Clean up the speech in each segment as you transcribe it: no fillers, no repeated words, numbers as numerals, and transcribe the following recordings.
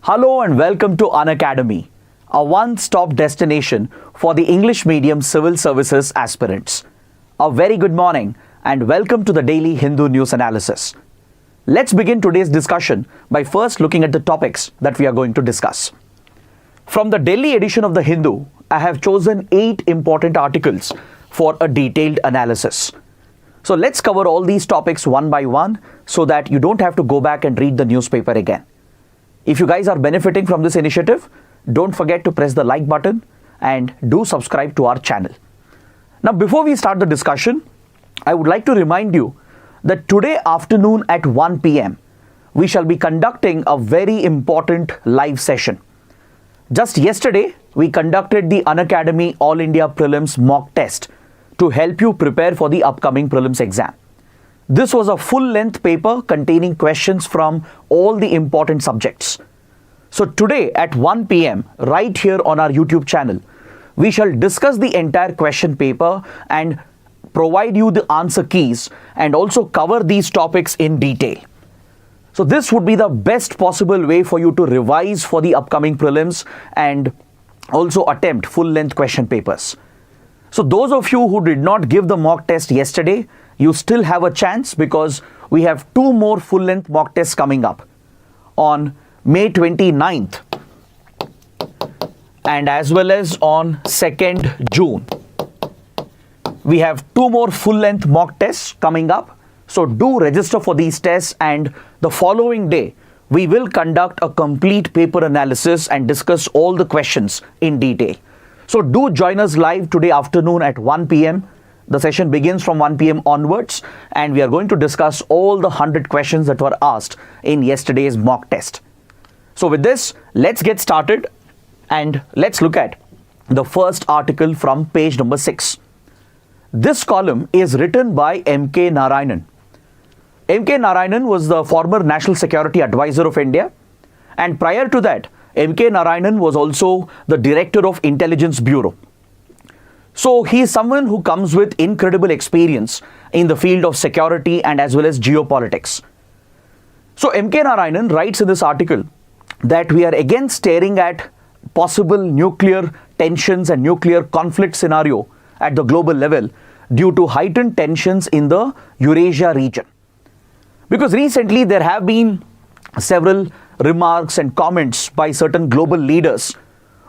Hello and welcome to Unacademy, a one-stop destination for the English medium civil services aspirants. A very good morning and welcome to the daily Hindu news analysis. Let's begin today's discussion by first looking at the topics that we are going to discuss. From the Delhi edition of the Hindu, I have chosen 8 important articles for a detailed analysis. So let's cover all these topics one by one so that you don't have to go back and read the newspaper again. If you guys are benefiting from this initiative, don't forget to press the like button and do subscribe to our channel. Now, before we start the discussion, I would like to remind you that today afternoon at 1 p.m., we shall be conducting a very important live session. Just yesterday, we conducted the Unacademy All India Prelims mock test to help you prepare for the upcoming Prelims exam. This was a full-length paper containing questions from all the important subjects. So today at 1 p.m. right here on our YouTube channel, we shall discuss the entire question paper and provide you the answer keys and also cover these topics in detail. So this would be the best possible way for you to revise for the upcoming prelims and also attempt full-length question papers. So those of you who did not give the mock test yesterday, you still have a chance because we have 2 more full-length mock tests coming up on May 29th and as well as on 2nd June. We have 2 more full-length mock tests coming up. So do register for these tests, and the following day, we will conduct a complete paper analysis and discuss all the questions in detail. So do join us live today afternoon at 1 p.m. The session begins from 1 p.m. onwards, and we are going to discuss all the 100 questions that were asked in yesterday's mock test. So with this, let's get started and let's look at the first article from page number 6. This column is written by M.K. Narayanan. M.K. Narayanan was the former National Security Advisor of India, and prior to that, M.K. Narayanan was also the Director of Intelligence Bureau. So he is someone who comes with incredible experience in the field of security and as well as geopolitics. So M.K. Narayanan writes in this article that we are again staring at possible nuclear tensions and nuclear conflict scenario at the global level due to heightened tensions in the Eurasia region. Because recently there have been several remarks and comments by certain global leaders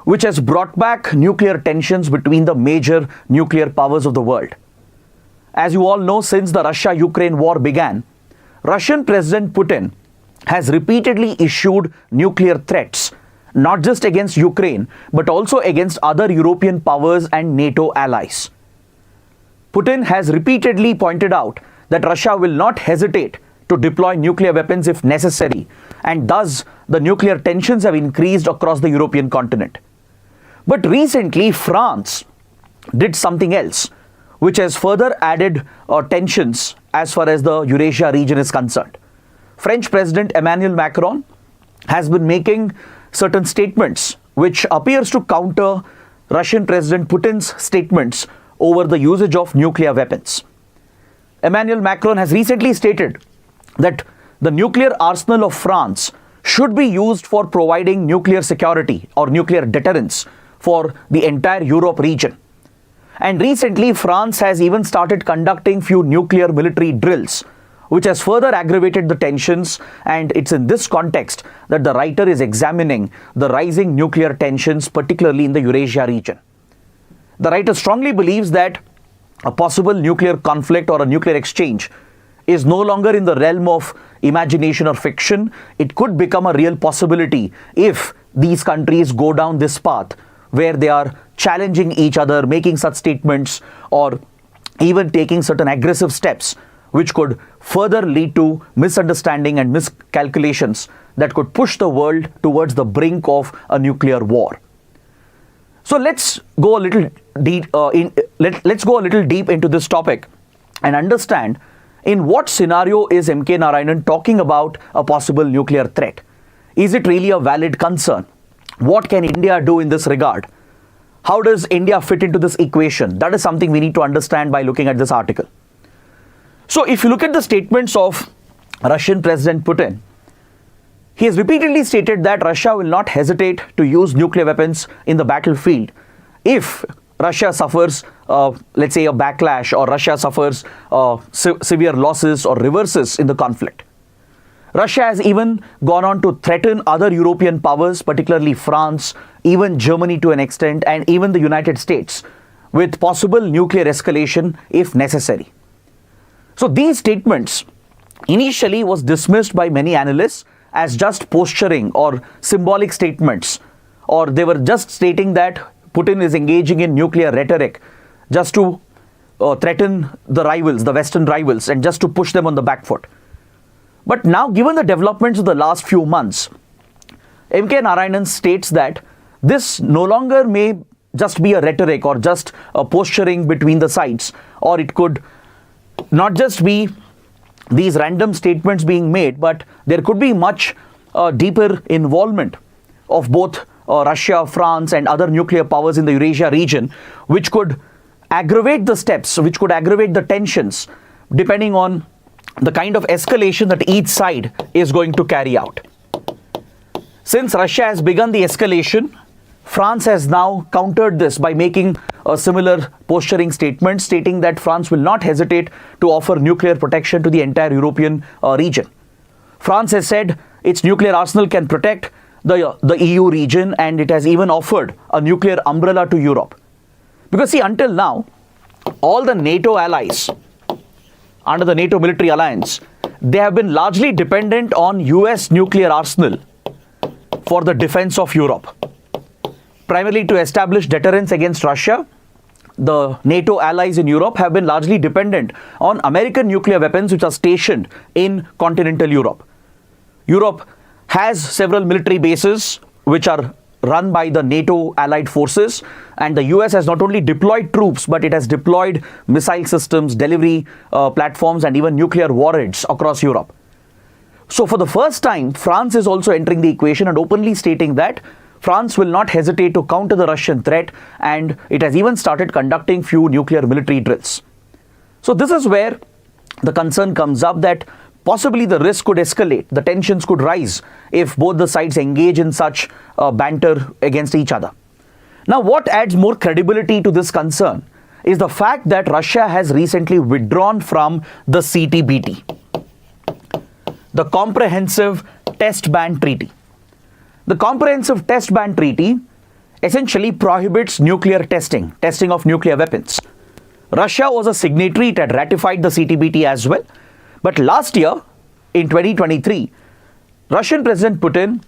which has brought back nuclear tensions between the major nuclear powers of the world. As you all know, since the Russia-Ukraine war began, Russian President Putin has repeatedly issued nuclear threats, not just against Ukraine, but also against other European powers and NATO allies. Putin has repeatedly pointed out that Russia will not hesitate to deploy nuclear weapons if necessary, and thus the nuclear tensions have increased across the European continent. But recently, France did something else, which has further added tensions as far as the Eurasia region is concerned. French President Emmanuel Macron has been making certain statements which appears to counter Russian President Putin's statements over the usage of nuclear weapons. Emmanuel Macron has recently stated that the nuclear arsenal of France should be used for providing nuclear security or nuclear deterrence for the entire Europe region. And recently, France has even started conducting few nuclear military drills, which has further aggravated the tensions, and it's in this context that the writer is examining the rising nuclear tensions, particularly in the Eurasia region. The writer strongly believes that a possible nuclear conflict or a nuclear exchange is no longer in the realm of imagination or fiction. It could become a real possibility if these countries go down this path where they are challenging each other, making such statements, or even taking certain aggressive steps which could further lead to misunderstanding and miscalculations that could push the world towards the brink of a nuclear war. So let's go a little deep. Let's go a little deep into this topic and understand in what scenario is M.K. Narayanan talking about a possible nuclear threat. Is it really a valid concern? What can India do in this regard? How does India fit into this equation? That is something we need to understand by looking at this article. So if you look at the statements of Russian President Putin, He has repeatedly stated that Russia will not hesitate to use nuclear weapons in the battlefield if Russia suffers, let's say, a backlash, or Russia suffers severe losses or reverses in the conflict. Russia has even gone on to threaten other European powers, particularly France, even Germany to an extent, and even the United States, with possible nuclear escalation if necessary. So these statements initially was dismissed by many analysts as just posturing or symbolic statements, or they were just stating that Putin is engaging in nuclear rhetoric just to threaten the rivals, the Western rivals, and just to push them on the back foot. But now, given the developments of the last few months, M.K. Narayanan states that this no longer may just be a rhetoric or just a posturing between the sides, or it could not just be these random statements being made, but there could be much deeper involvement of both Russia, France, and other nuclear powers in the Eurasia region, which could aggravate the steps, which could aggravate the tensions, depending on the kind of escalation that each side is going to carry out. Since Russia has begun the escalation, France has now countered this by making a similar posturing statement, stating that France will not hesitate to offer nuclear protection to the entire European region. France has said its nuclear arsenal can protect the EU region, and it has even offered a nuclear umbrella to Europe. Because see, until now, all the NATO allies under the NATO military alliance, they have been largely dependent on US nuclear arsenal for the defense of Europe. Primarily to establish deterrence against Russia, the NATO allies in Europe have been largely dependent on American nuclear weapons which are stationed in continental Europe. Europe has several military bases which are run by the NATO allied forces, and the US has not only deployed troops, but it has deployed missile systems, delivery platforms, and even nuclear warheads across Europe. So for the first time, France is also entering the equation and openly stating that France will not hesitate to counter the Russian threat, and it has even started conducting few nuclear military drills. So this is where the concern comes up that possibly the risk could escalate, the tensions could rise if both the sides engage in such banter against each other. Now, what adds more credibility to this concern is the fact that Russia has recently withdrawn from the CTBT, the Comprehensive Test Ban Treaty. The Comprehensive Test Ban Treaty essentially prohibits nuclear testing of nuclear weapons. Russia was a signatory, it had ratified the CTBT as well. But last year, in 2023, Russian President Putin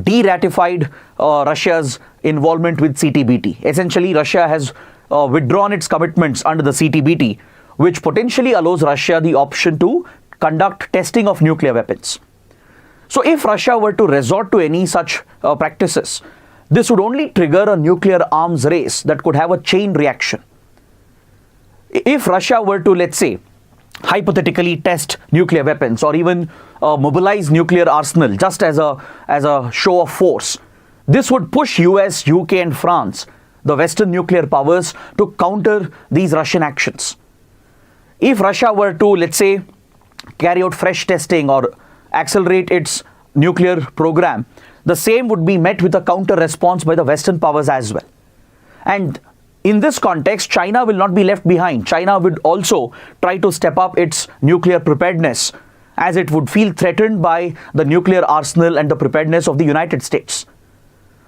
de-ratified Russia's involvement with CTBT. Essentially, Russia has withdrawn its commitments under the CTBT, which potentially allows Russia the option to conduct testing of nuclear weapons. So if Russia were to resort to any such practices, this would only trigger a nuclear arms race that could have a chain reaction. If Russia were to, let's say, hypothetically test nuclear weapons or even mobilize nuclear arsenal just as a show of force, this would push US, UK and France, the Western nuclear powers, to counter these Russian actions. If Russia were to, let's say, carry out fresh testing or accelerate its nuclear program, the same would be met with a counter response by the Western powers as well. And in this context, China will not be left behind. China would also try to step up its nuclear preparedness, as it would feel threatened by the nuclear arsenal and the preparedness of the United States.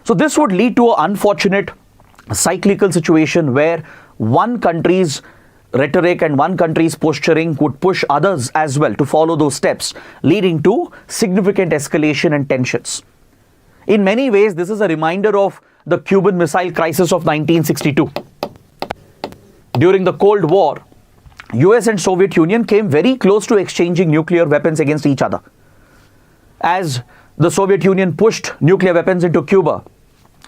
So this would lead to an unfortunate cyclical situation where one country's rhetoric and one country's posturing would push others as well to follow those steps, leading to significant escalation and tensions. In many ways, this is a reminder of the Cuban Missile Crisis of 1962. During the Cold War, US and Soviet Union came very close to exchanging nuclear weapons against each other. As the Soviet Union pushed nuclear weapons into Cuba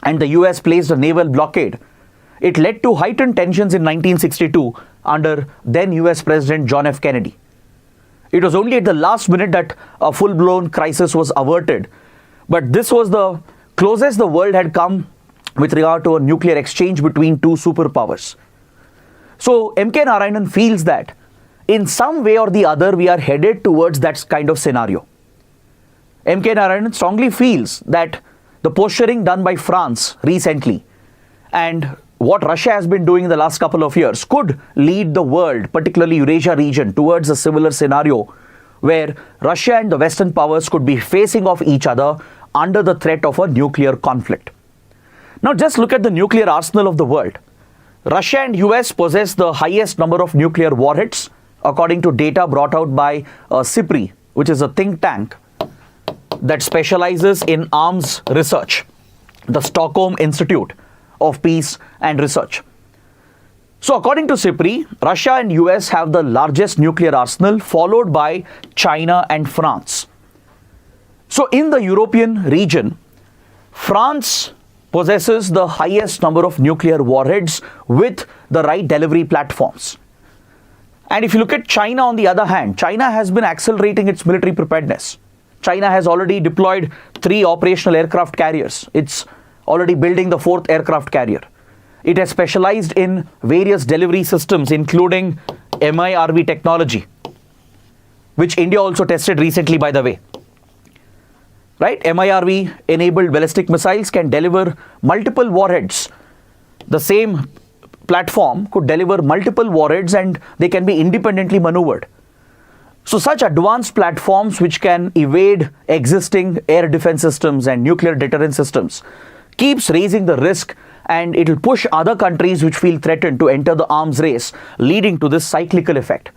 and the US placed a naval blockade, it led to heightened tensions in 1962 under then US President John F. Kennedy. It was only at the last minute that a full-blown crisis was averted, but this was the closest the world had come with regard to a nuclear exchange between two superpowers. So M.K. Narayanan feels that in some way or the other we are headed towards that kind of scenario. MK Narayanan strongly feels that the posturing done by France recently and what Russia has been doing in the last couple of years could lead the world, particularly Eurasia region, towards a similar scenario where Russia and the Western powers could be facing off each other under the threat of a nuclear conflict. Now just look at the nuclear arsenal of the world. Russia and US possess the highest number of nuclear warheads, according to data brought out by SIPRI, which is a think tank that specializes in arms research, the Stockholm Institute of Peace and Research. So according to SIPRI, Russia and US have the largest nuclear arsenal, followed by China and France. So in the European region, France possesses the highest number of nuclear warheads with the right delivery platforms. And if you look at China on the other hand, China has been accelerating its military preparedness. China has already deployed 3 operational aircraft carriers. It's already building the 4th aircraft carrier. It has specialized in various delivery systems, including MIRV technology, which India also tested recently, by the way. Right? MIRV enabled ballistic missiles can deliver multiple warheads. The same platform could deliver multiple warheads and they can be independently maneuvered. So such advanced platforms which can evade existing air defense systems and nuclear deterrent systems keeps raising the risk, and it will push other countries which feel threatened to enter the arms race, leading to this cyclical effect.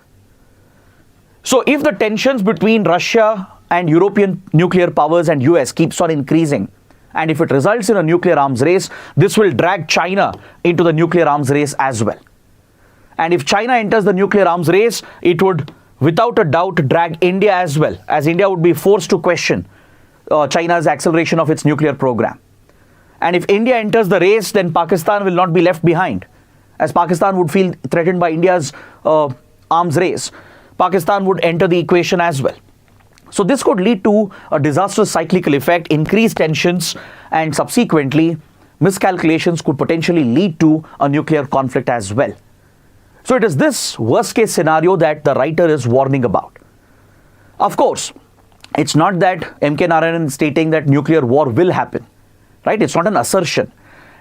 So if the tensions between Russia and European nuclear powers and US keeps on increasing, and if it results in a nuclear arms race, this will drag China into the nuclear arms race as well. And if China enters the nuclear arms race, it would without a doubt drag India as well, as India would be forced to question China's acceleration of its nuclear program. And if India enters the race, then Pakistan will not be left behind, as Pakistan would feel threatened by India's arms race. Pakistan would enter the equation as well. So this could lead to a disastrous cyclical effect, increased tensions, and subsequently miscalculations could potentially lead to a nuclear conflict as well. So it is this worst case scenario that the writer is warning about. Of course, it's not that MK Narayanan is stating that nuclear war will happen, right? It's not an assertion.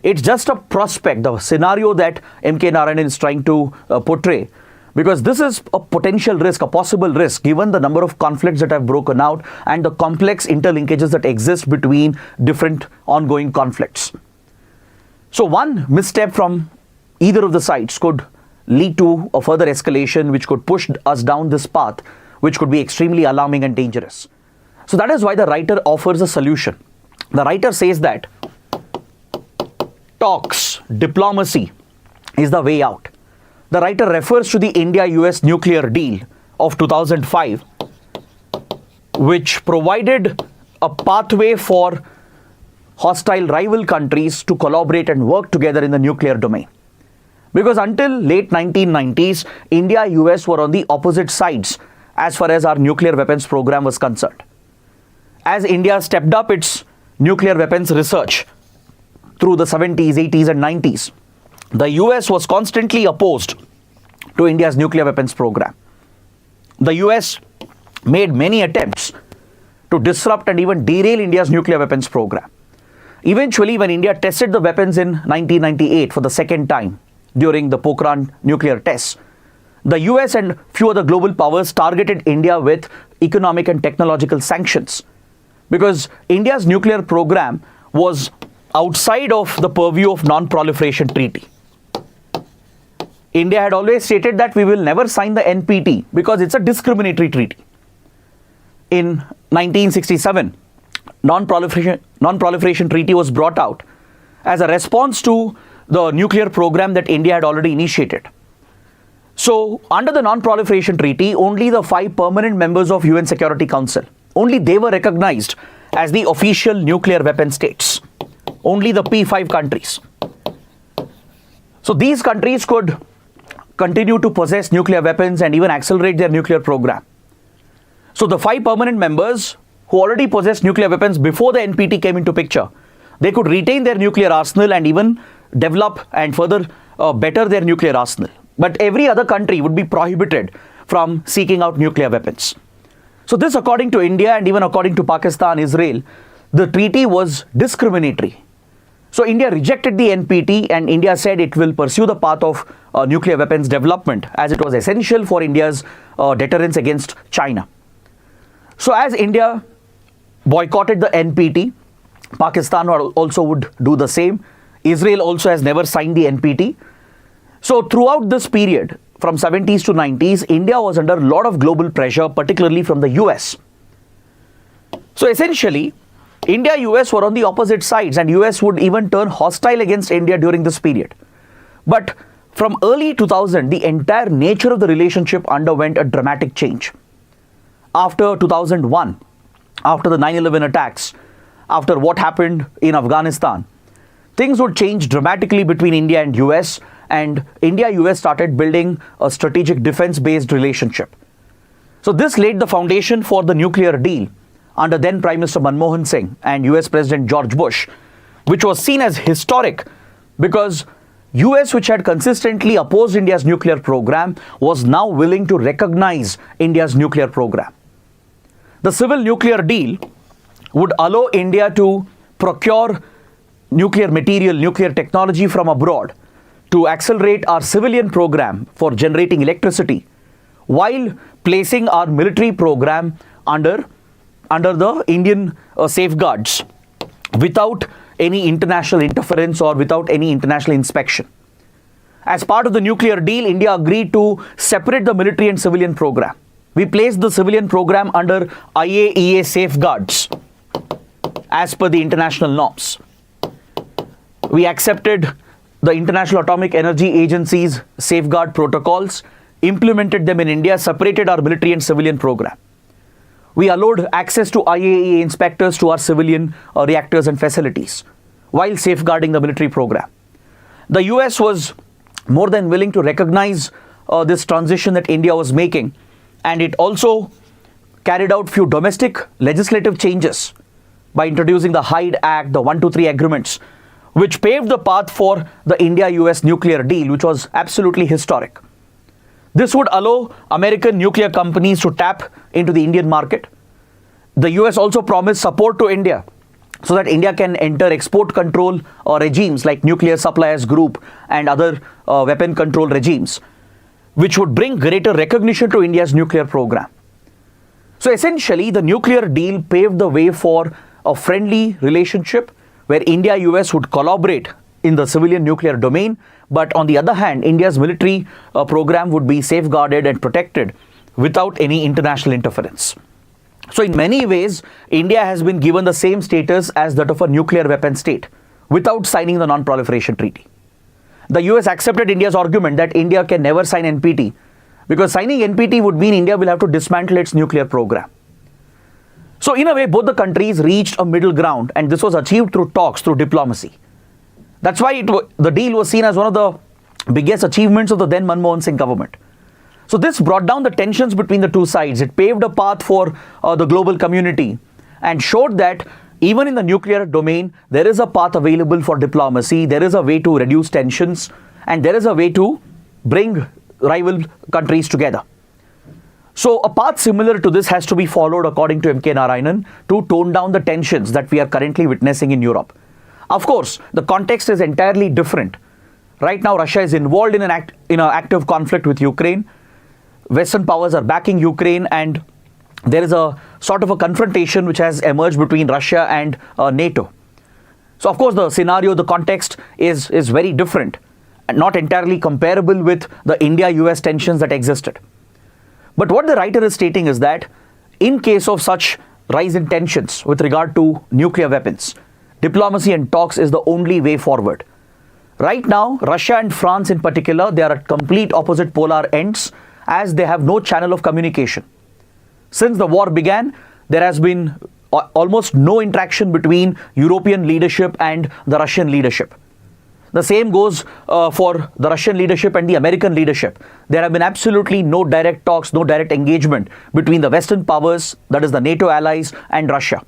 It's just a prospect, the scenario that MK Narayanan is trying to portray. Because this is a potential risk, a possible risk, given the number of conflicts that have broken out and the complex interlinkages that exist between different ongoing conflicts. So one misstep from either of the sides could lead to a further escalation, which could push us down this path, which could be extremely alarming and dangerous. So that is why the writer offers a solution. The writer says that talks, diplomacy is the way out. The writer refers to the India-US nuclear deal of 2005, which provided a pathway for hostile rival countries to collaborate and work together in the nuclear domain. Because until late 1990s, India-US were on the opposite sides as far as our nuclear weapons program was concerned. As India stepped up its nuclear weapons research through the 70s, 80s and 90s, the US was constantly opposed to India's nuclear weapons program. The US made many attempts to disrupt and even derail India's nuclear weapons program. Eventually, when India tested the weapons in 1998 for the second time during the Pokhran nuclear tests, the US and few other global powers targeted India with economic and technological sanctions, because India's nuclear program was outside of the purview of non-proliferation treaty. India had always stated that we will never sign the NPT because it's a discriminatory treaty. In 1967, non-proliferation treaty was brought out as a response to the nuclear program that India had already initiated. So under the non-proliferation treaty, only the 5 permanent members of UN Security Council, only they were recognized as the official nuclear weapon states. Only the P5 countries. So these countries could continue to possess nuclear weapons and even accelerate their nuclear program. So the 5 permanent members who already possessed nuclear weapons before the NPT came into picture, they could retain their nuclear arsenal and even develop and further better their nuclear arsenal. But every other country would be prohibited from seeking out nuclear weapons. So this, according to India and even according to Pakistan, Israel, the treaty was discriminatory. So India rejected the NPT, and India said it will pursue the path of nuclear weapons development, as it was essential for India's deterrence against China. So as India boycotted the NPT, Pakistan also would do the same. Israel also has never signed the NPT. So throughout this period, from 70s to 90s, India was under a lot of global pressure, particularly from the US. So essentially, India, US were on the opposite sides, and US would even turn hostile against India during this period. But from early 2000, the entire nature of the relationship underwent a dramatic change. After 2001, after the 9/11 attacks, after what happened in Afghanistan, things would change dramatically between India and US, and India-US started building a strategic defense-based relationship. So this laid the foundation for the nuclear deal under then Prime Minister Manmohan Singh and US President George Bush, which was seen as historic because US, which had consistently opposed India's nuclear program, was now willing to recognize India's nuclear program. The civil nuclear deal would allow India to procure nuclear material, nuclear technology from abroad to accelerate our civilian program for generating electricity, while placing our military program under the Indian safeguards without any international interference or without any international inspection. As part of the nuclear deal, India agreed to separate the military and civilian program. We placed the civilian program under IAEA safeguards as per the international norms. We accepted the International Atomic Energy Agency's safeguard protocols, implemented them in India, separated our military and civilian program. We allowed access to IAEA inspectors to our civilian reactors and facilities while safeguarding the military program. The US was more than willing to recognize this transition that India was making, and it also carried out few domestic legislative changes by introducing the Hyde Act, the 123 agreements, which paved the path for the India-US nuclear deal, which was absolutely historic. This would allow American nuclear companies to tap into the Indian market. The US also promised support to India so that India can enter export control regimes like Nuclear Suppliers Group and other weapon control regimes, which would bring greater recognition to India's nuclear program. So essentially, the nuclear deal paved the way for a friendly relationship where India-US would collaborate in the civilian nuclear domain, but on the other hand, India's military program would be safeguarded and protected without any international interference. So in many ways, India has been given the same status as that of a nuclear weapon state without signing the Non-Proliferation Treaty. The US accepted India's argument that India can never sign NPT because signing NPT would mean India will have to dismantle its nuclear program. So in a way, both the countries reached a middle ground, and this was achieved through talks, through diplomacy. That's why the deal was seen as one of the biggest achievements of the then Manmohan Singh government. So this brought down the tensions between the two sides. It paved a path for the global community and showed that even in the nuclear domain, there is a path available for diplomacy, there is a way to reduce tensions, and there is a way to bring rival countries together. So a path similar to this has to be followed, according to M.K. Narayanan, to tone down the tensions that we are currently witnessing in Europe. Of course, the context is entirely different. Right now, Russia is involved in an active conflict with Ukraine. Western powers are backing Ukraine, and there is a sort of a confrontation which has emerged between Russia and NATO. So, of course, the scenario, the context is very different and not entirely comparable with the India-US tensions that existed. But what the writer is stating is that in case of such rise in tensions with regard to nuclear weapons, diplomacy and talks is the only way forward. Right now, Russia and France in particular, they are at complete opposite polar ends as they have no channel of communication. Since the war began, there has been almost no interaction between European leadership and the Russian leadership. The same goes for the Russian leadership and the American leadership. There have been absolutely no direct talks, no direct engagement between the Western powers, that is the NATO allies, and Russia.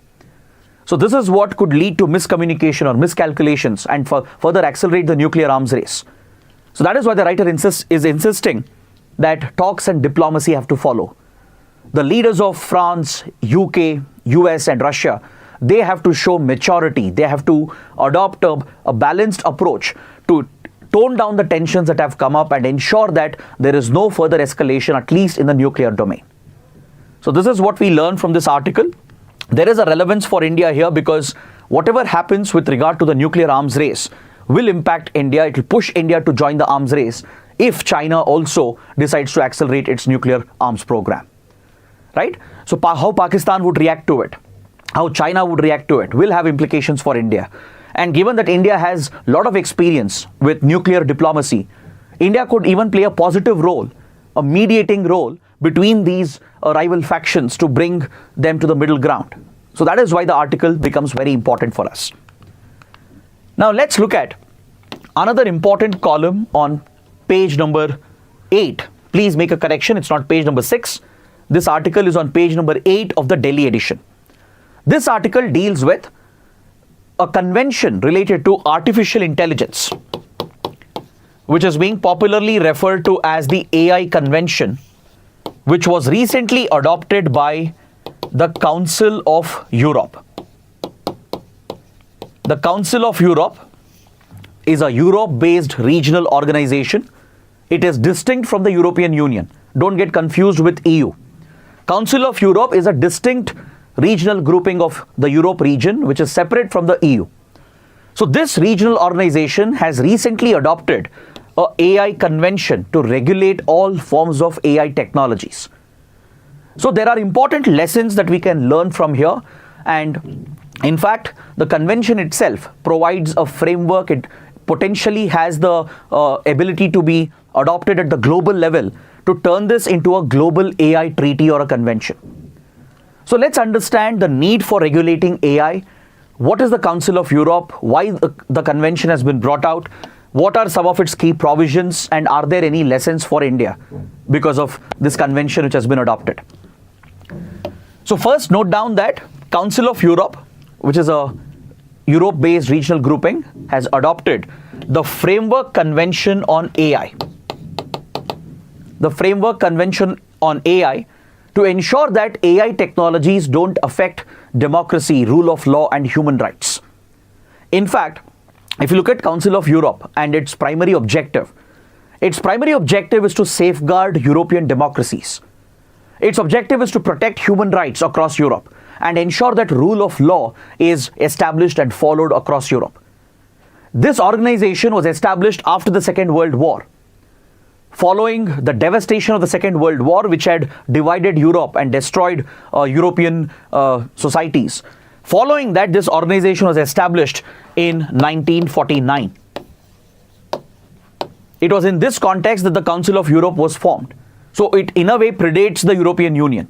So this is what could lead to miscommunication or miscalculations and further accelerate the nuclear arms race. So that is why the writer is insisting that talks and diplomacy have to follow. the leaders of France, UK, US and Russia, they have to show maturity. They have to adopt a balanced approach to tone down the tensions that have come up and ensure that there is no further escalation, at least in the nuclear domain. So this is what we learned from this article. There is a relevance for India here because whatever happens with regard to the nuclear arms race will impact India. It will push India to join the arms race if China also decides to accelerate its nuclear arms program. Right? So how Pakistan would react to it, how China would react to it will have implications for India. And given that India has a lot of experience with nuclear diplomacy, India could even play a positive role, a mediating role between these rival factions to bring them to the middle ground. So that is why the article becomes very important for us. Now let's look at another important column on page number 8. Please make a correction, it's not page number 6. This article is on page number 8 of the Delhi edition. This article deals with a convention related to artificial intelligence, which is being popularly referred to as the AI Convention, which was recently adopted by the Council of Europe. The Council of Europe is a Europe-based regional organization. It is distinct from the European Union. Don't get confused with EU. Council of Europe is a distinct regional grouping of the Europe region, which is separate from the EU. So this regional organization has recently adopted a AI convention to regulate all forms of AI technologies. So there are important lessons that we can learn from here, and in fact the convention itself provides a framework. It potentially has the ability to be adopted at the global level to turn this into a global AI treaty or a convention. So let's understand the need for regulating AI. What is the Council of Europe? Why the convention has been brought out? What are some of its key provisions, and are there any lessons for India because of this convention which has been adopted? So first, note down that Council of Europe, which is a Europe-based regional grouping, has adopted the Framework Convention on AI. The Framework Convention on AI to ensure that AI technologies don't affect democracy, rule of law, and human rights. In fact, if you look at Council of Europe and its primary objective is to safeguard European democracies. Its objective is to protect human rights across Europe and ensure that rule of law is established and followed across Europe. This organization was established after the Second World War, following the devastation of the Second World War, which had divided Europe and destroyed European societies. Following that, this organization was established in 1949. It was in this context that the Council of Europe was formed. So it in a way predates the European Union.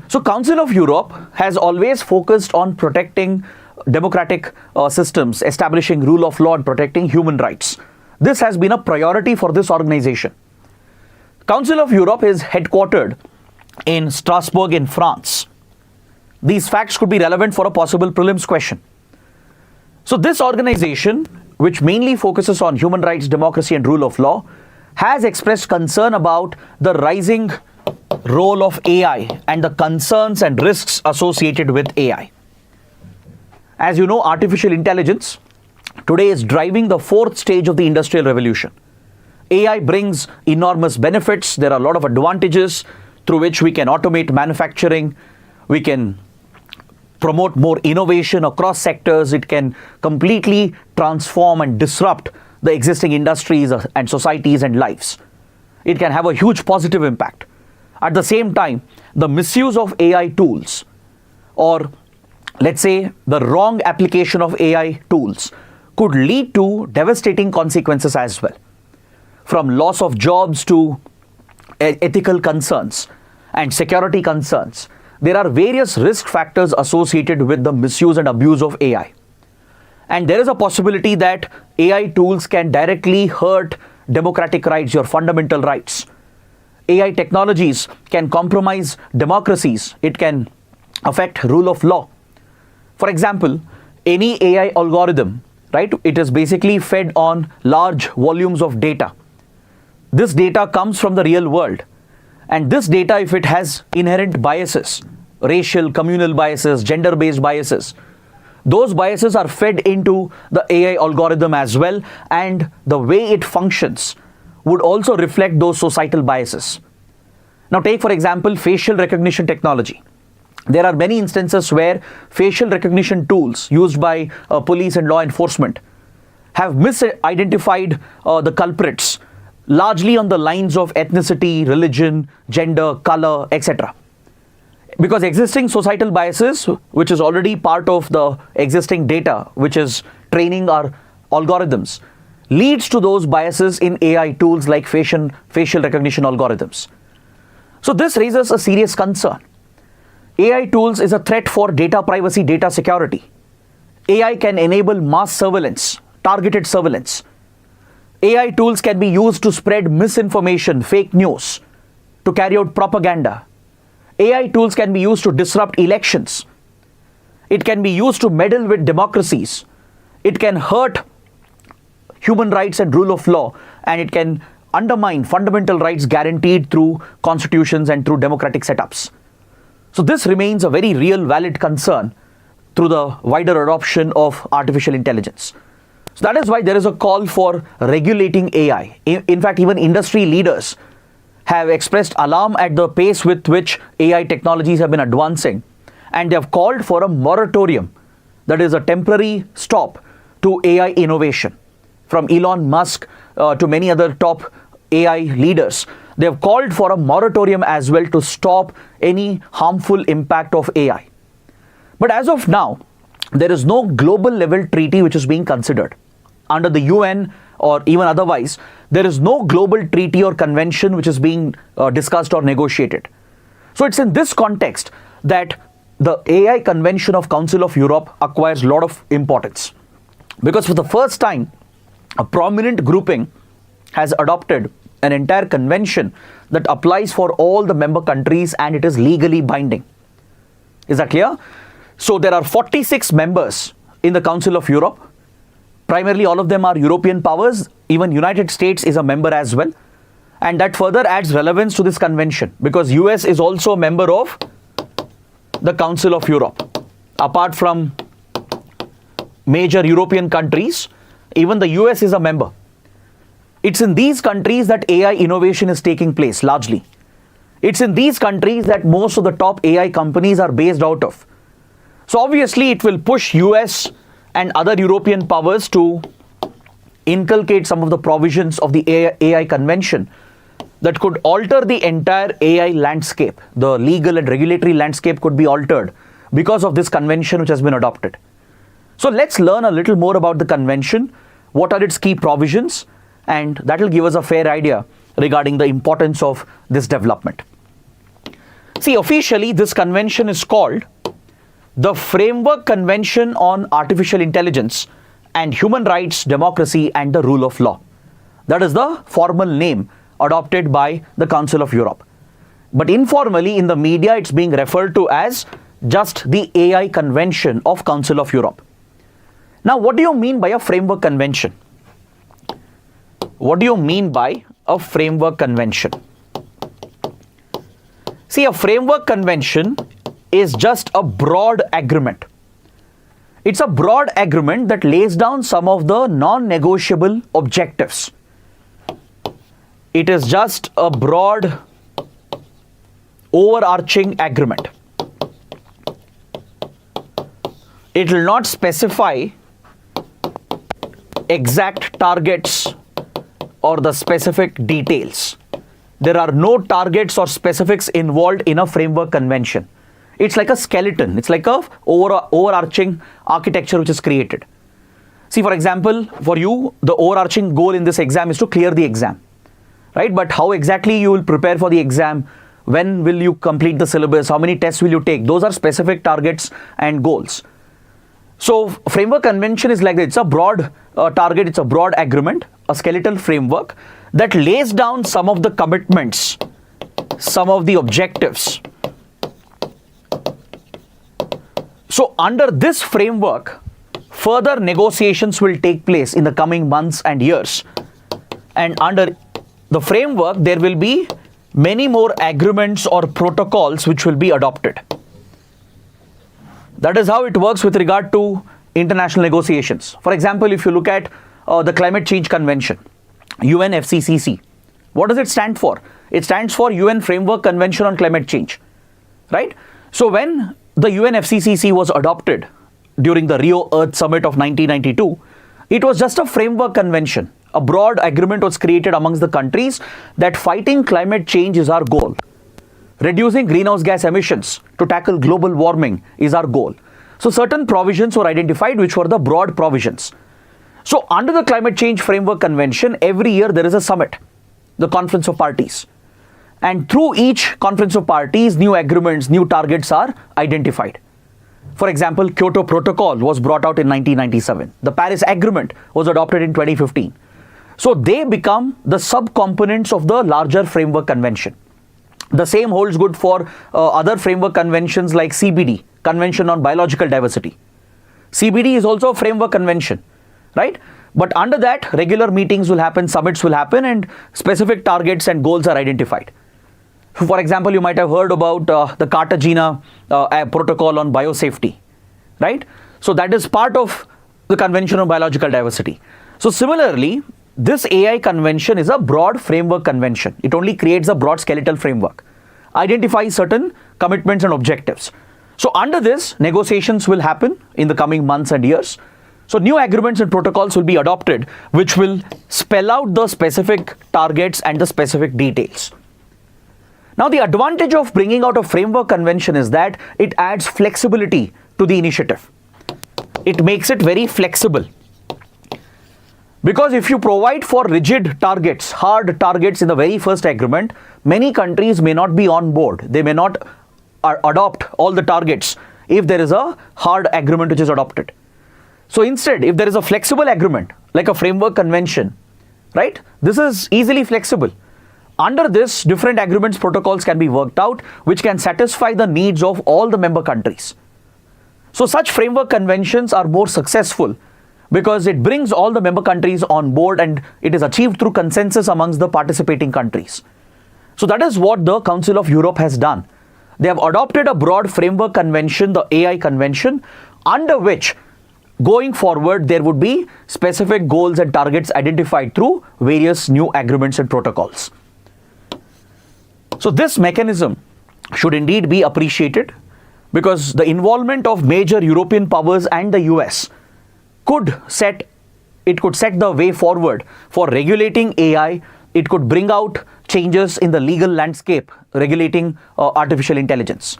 So Council of Europe has always focused on protecting democratic systems, establishing rule of law and protecting human rights. This has been a priority for this organization. Council of Europe is headquartered in Strasbourg in France. These facts could be relevant for a possible prelims question. So this organization, which mainly focuses on human rights, democracy and rule of law, has expressed concern about the rising role of AI and the concerns and risks associated with AI. As you know, artificial intelligence today is driving the fourth stage of the industrial revolution. AI brings enormous benefits. There are a lot of advantages through which we can automate manufacturing. We can promote more innovation across sectors. It can completely transform and disrupt the existing industries and societies and lives. It can have a huge positive impact. At the same time, the misuse of AI tools, or let's say the wrong application of AI tools, could lead to devastating consequences as well. From loss of jobs to ethical concerns and security concerns, there are various risk factors associated with the misuse and abuse of AI. And there is a possibility that AI tools can directly hurt democratic rights, your fundamental rights. AI technologies can compromise democracies. It can affect rule of law. For example, any AI algorithm, right, it is basically fed on large volumes of data. This data comes from the real world. And this data, if it has inherent biases, racial, communal biases, gender-based biases, those biases are fed into the AI algorithm as well, and the way it functions would also reflect those societal biases. Now take, for example, facial recognition technology. There are many instances where facial recognition tools used by police and law enforcement have misidentified the culprits, largely on the lines of ethnicity, religion, gender, color, etc. Because existing societal biases, which is already part of the existing data, which is training our algorithms, leads to those biases in AI tools like facial recognition algorithms. So this raises a serious concern. AI tools is a threat for data privacy, data security. AI can enable mass surveillance, targeted surveillance. AI tools can be used to spread misinformation, fake news, to carry out propaganda. AI tools can be used to disrupt elections. It can be used to meddle with democracies. It can hurt human rights and rule of law, and it can undermine fundamental rights guaranteed through constitutions and through democratic setups. So this remains a very real, valid concern through the wider adoption of artificial intelligence. So that is why there is a call for regulating AI. In fact, even industry leaders have expressed alarm at the pace with which AI technologies have been advancing, and they have called for a moratorium, that is a temporary stop to AI innovation. From Elon Musk to many other top AI leaders, they have called for a moratorium as well to stop any harmful impact of AI. But as of now, there is no global level treaty which is being considered. Under the UN or even otherwise, there is no global treaty or convention which is being discussed or negotiated. So it's in this context that the AI Convention of Council of Europe acquires a lot of importance. Because for the first time, a prominent grouping has adopted an entire convention that applies for all the member countries, and it is legally binding. Is that clear? So there are 46 members in the Council of Europe. Primarily all of them are European powers. Even United States is a member as well. And that further adds relevance to this convention because US is also a member of the Council of Europe. Apart from major European countries, even the US is a member. It's in these countries that AI innovation is taking place largely. It's in these countries that most of the top AI companies are based out of. So obviously it will push US and other European powers to inculcate some of the provisions of the AI Convention that could alter the entire AI landscape. The legal and regulatory landscape could be altered because of this convention which has been adopted. So let's learn a little more about the convention. What are its key provisions? And that will give us a fair idea regarding the importance of this development. See, officially this convention is called the Framework Convention on Artificial Intelligence and Human Rights, Democracy and the Rule of Law. That is the formal name adopted by the Council of Europe. But informally in the media it's being referred to as just the AI Convention of Council of Europe. Now what do you mean by a framework convention? What do you mean by a framework convention? See, a framework convention is just a broad agreement. It's a broad agreement that lays down some of the non-negotiable objectives. It is just a broad, overarching agreement. It will not specify exact targets or the specific details. There are no targets or specifics involved in a framework convention. It's like a skeleton. It's like a overarching architecture which is created. See, for example, for you, the overarching goal in this exam is to clear the exam, right? But how exactly you will prepare for the exam, when will you complete the syllabus, how many tests will you take? Those are specific targets and goals. So framework convention is like that. It's a broad target, it's a broad agreement, a skeletal framework that lays down some of the commitments, some of the objectives. So under this framework, further negotiations will take place in the coming months and years. And under the framework, there will be many more agreements or protocols which will be adopted. That is how it works with regard to international negotiations. For example, if you look at the Climate Change Convention, UNFCCC, what does it stand for? It stands for UN Framework Convention on Climate Change, right? So when the UNFCCC was adopted during the Rio Earth Summit of 1992, it was just a framework convention. A broad agreement was created amongst the countries that fighting climate change is our goal. Reducing greenhouse gas emissions to tackle global warming is our goal. So certain provisions were identified which were the broad provisions. So under the Climate Change Framework Convention, every year there is a summit, the Conference of Parties. And through each Conference of Parties, new agreements, new targets are identified. For example, Kyoto Protocol was brought out in 1997. The Paris Agreement was adopted in 2015. So they become the subcomponents of the larger framework convention. The same holds good for other framework conventions like CBD, Convention on Biological Diversity. CBD is also a framework convention, right? But under that, regular meetings will happen, summits will happen, and specific targets and goals are identified. For example, you might have heard about the Cartagena Protocol on Biosafety, right? So that is part of the Convention on Biological Diversity. So similarly, this AI convention is a broad framework convention. It only creates a broad skeletal framework, identifies certain commitments and objectives. So under this, negotiations will happen in the coming months and years. So new agreements and protocols will be adopted, which will spell out the specific targets and the specific details. Now, the advantage of bringing out a framework convention is that it adds flexibility to the initiative. It makes it very flexible. Because if you provide for rigid targets, hard targets in the very first agreement, many countries may not be on board. They may not adopt all the targets if there is a hard agreement which is adopted. So instead, if there is a flexible agreement, like a framework convention, right, this is easily flexible. Under this, different agreements, protocols can be worked out, which can satisfy the needs of all the member countries. So such framework conventions are more successful because it brings all the member countries on board and it is achieved through consensus amongst the participating countries. So that is what the Council of Europe has done. They have adopted a broad framework convention, the AI convention, under which going forward there would be specific goals and targets identified through various new agreements and protocols. So this mechanism should indeed be appreciated because the involvement of major European powers and the US could set the way forward for regulating AI. It could bring out changes in the legal landscape regulating artificial intelligence.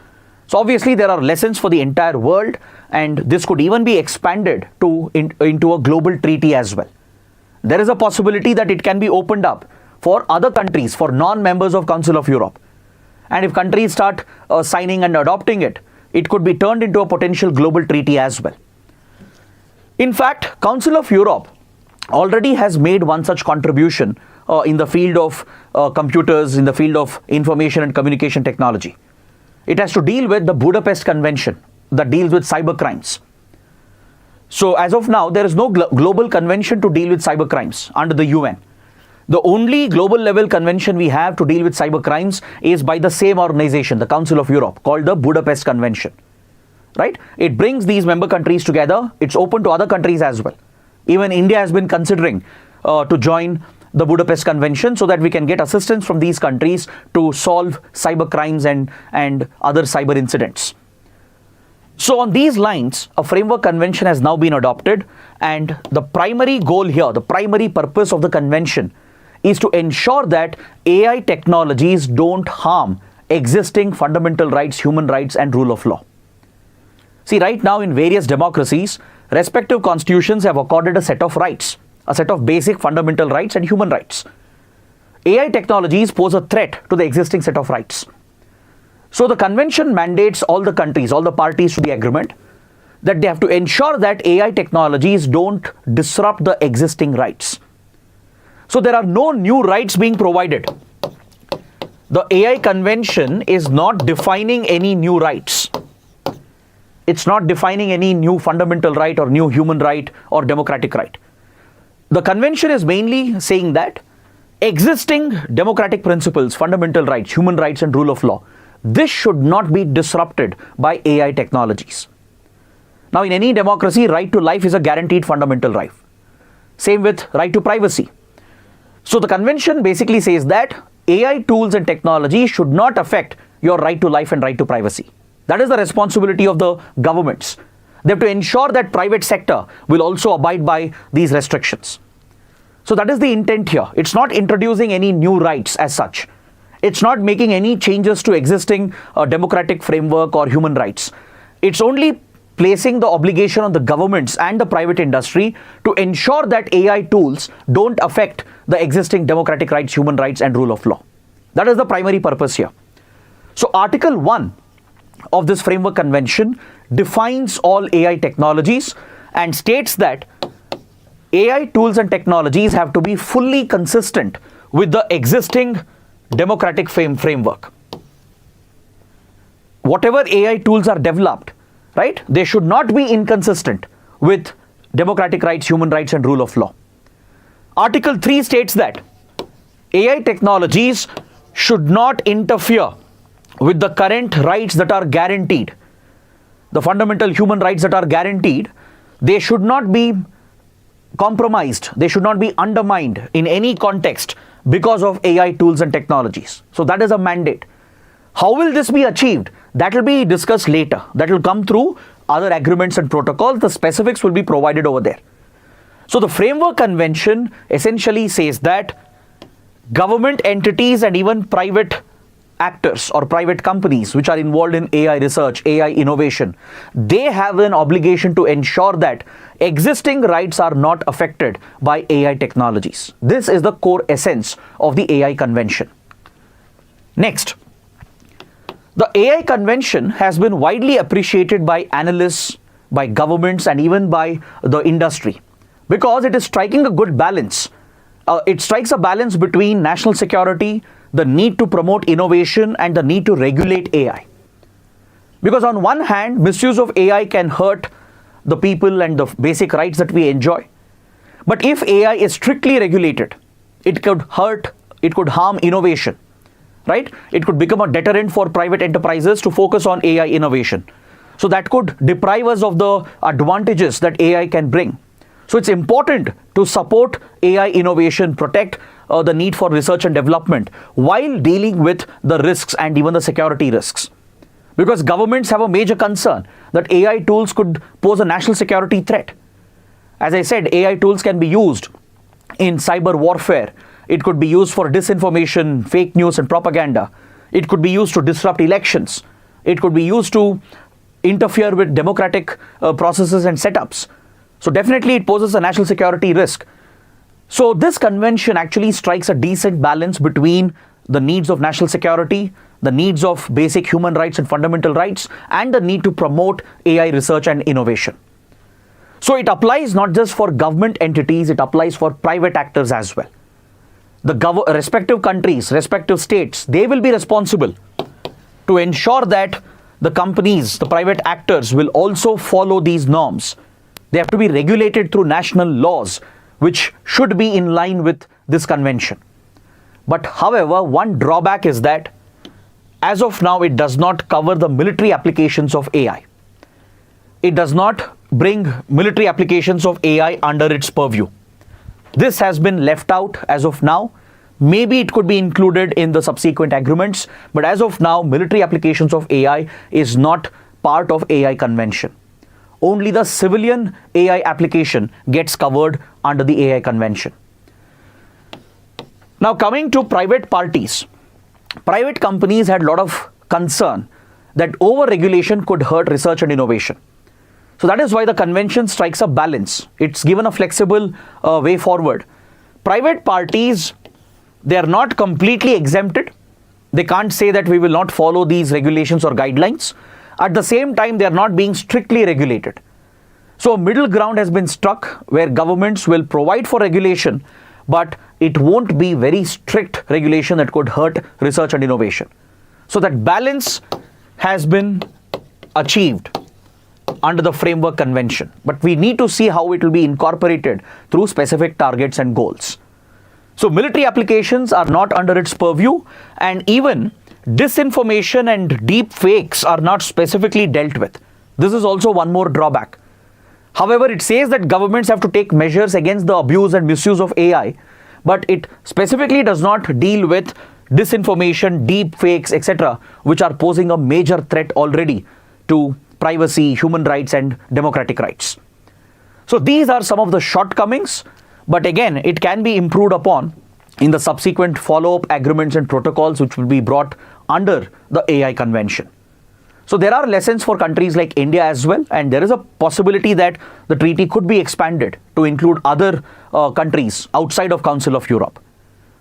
So obviously there are lessons for the entire world, and this could even be expanded into a global treaty as well. There is a possibility that it can be opened up for other countries, for non-members of Council of Europe. And if countries start signing and adopting it, it could be turned into a potential global treaty as well. In fact, Council of Europe already has made one such contribution in the field of computers, in the field of information and communication technology. It has to deal with the Budapest Convention that deals with cyber crimes. So as of now, there is no global convention to deal with cyber crimes under the UN. The only global level convention we have to deal with cyber crimes is by the same organization, the Council of Europe, called the Budapest Convention. Right? It brings these member countries together. It's open to other countries as well. Even India has been considering to join the Budapest Convention so that we can get assistance from these countries to solve cyber crimes and other cyber incidents. So on these lines, a framework convention has now been adopted, and the primary goal here, the primary purpose of the convention is to ensure that AI technologies don't harm existing fundamental rights, human rights, and rule of law. See, right now in various democracies, respective constitutions have accorded a set of rights, a set of basic fundamental rights and human rights. AI technologies pose a threat to the existing set of rights. So the convention mandates all the countries, all the parties to the agreement, that they have to ensure that AI technologies don't disrupt the existing rights. So there are no new rights being provided. The AI convention is not defining any new rights. It's not defining any new fundamental right or new human right or democratic right. The convention is mainly saying that existing democratic principles, fundamental rights, human rights and rule of law, this should not be disrupted by AI technologies. Now, in any democracy, right to life is a guaranteed fundamental right. Same with right to privacy. So the convention basically says that AI tools and technology should not affect your right to life and right to privacy. That is the responsibility of the governments. They have to ensure that private sector will also abide by these restrictions. So that is the intent here. It's not introducing any new rights as such. It's not making any changes to existing democratic framework or human rights. It's only placing the obligation on the governments and the private industry to ensure that AI tools don't affect the existing democratic rights, human rights and rule of law. That is the primary purpose here. So Article 1 of this framework convention defines all AI technologies and states that AI tools and technologies have to be fully consistent with the existing democratic framework. Whatever AI tools are developed, right, they should not be inconsistent with democratic rights, human rights and rule of law. Article 3 states that AI technologies should not interfere with the current rights that are guaranteed. The fundamental human rights that are guaranteed, they should not be compromised, they should not be undermined in any context because of AI tools and technologies. So that is a mandate. How will this be achieved? That will be discussed later. That will come through other agreements and protocols. The specifics will be provided over there. So the framework convention essentially says that government entities and even private actors or private companies which are involved in AI research, AI innovation, they have an obligation to ensure that existing rights are not affected by AI technologies. This is the core essence of the AI convention. Next, the AI convention has been widely appreciated by analysts, by governments and even by the industry because it is striking a good balance. It strikes a balance between national security, the need to promote innovation and the need to regulate AI. Because on one hand, misuse of AI can hurt the people and the basic rights that we enjoy. But if AI is strictly regulated, it could harm innovation, right? It could become a deterrent for private enterprises to focus on AI innovation. So that could deprive us of the advantages that AI can bring. So it's important to support AI innovation, protect the need for research and development while dealing with the risks and even the security risks. Because governments have a major concern that AI tools could pose a national security threat. As I said, AI tools can be used in cyber warfare. It could be used for disinformation, fake news and propaganda. It could be used to disrupt elections. It could be used to interfere with democratic processes and setups. So definitely it poses a national security risk. So this convention actually strikes a decent balance between the needs of national security, the needs of basic human rights and fundamental rights, and the need to promote AI research and innovation. So it applies not just for government entities, it applies for private actors as well. The respective countries, respective states, they will be responsible to ensure that the companies, the private actors will also follow these norms. They have to be regulated through national laws, which should be in line with this convention. But however, one drawback is that as of now, it does not cover the military applications of AI. It does not bring military applications of AI under its purview. This has been left out as of now. Maybe it could be included in the subsequent agreements, but as of now, military applications of AI is not part of AI convention. Only the civilian AI application gets covered under the AI convention. Now coming to private parties, private companies had a lot of concern that over-regulation could hurt research and innovation. So that is why the convention strikes a balance. It's given a flexible way forward. Private parties, they are not completely exempted. They can't say that we will not follow these regulations or guidelines. At the same time, they are not being strictly regulated. So a middle ground has been struck where governments will provide for regulation, but it won't be very strict regulation that could hurt research and innovation. So that balance has been achieved under the framework convention, but we need to see how it will be incorporated through specific targets and goals. So military applications are not under its purview, and even disinformation and deep fakes are not specifically dealt with. This is also one more drawback. However, it says that governments have to take measures against the abuse and misuse of AI, but it specifically does not deal with disinformation, deep fakes, etc., which are posing a major threat already to privacy, human rights, and democratic rights. So these are some of the shortcomings, but again, it can be improved upon in the subsequent follow-up agreements and protocols which will be brought under the AI convention. So there are lessons for countries like India as well, and there is a possibility that the treaty could be expanded to include other countries outside of Council of Europe.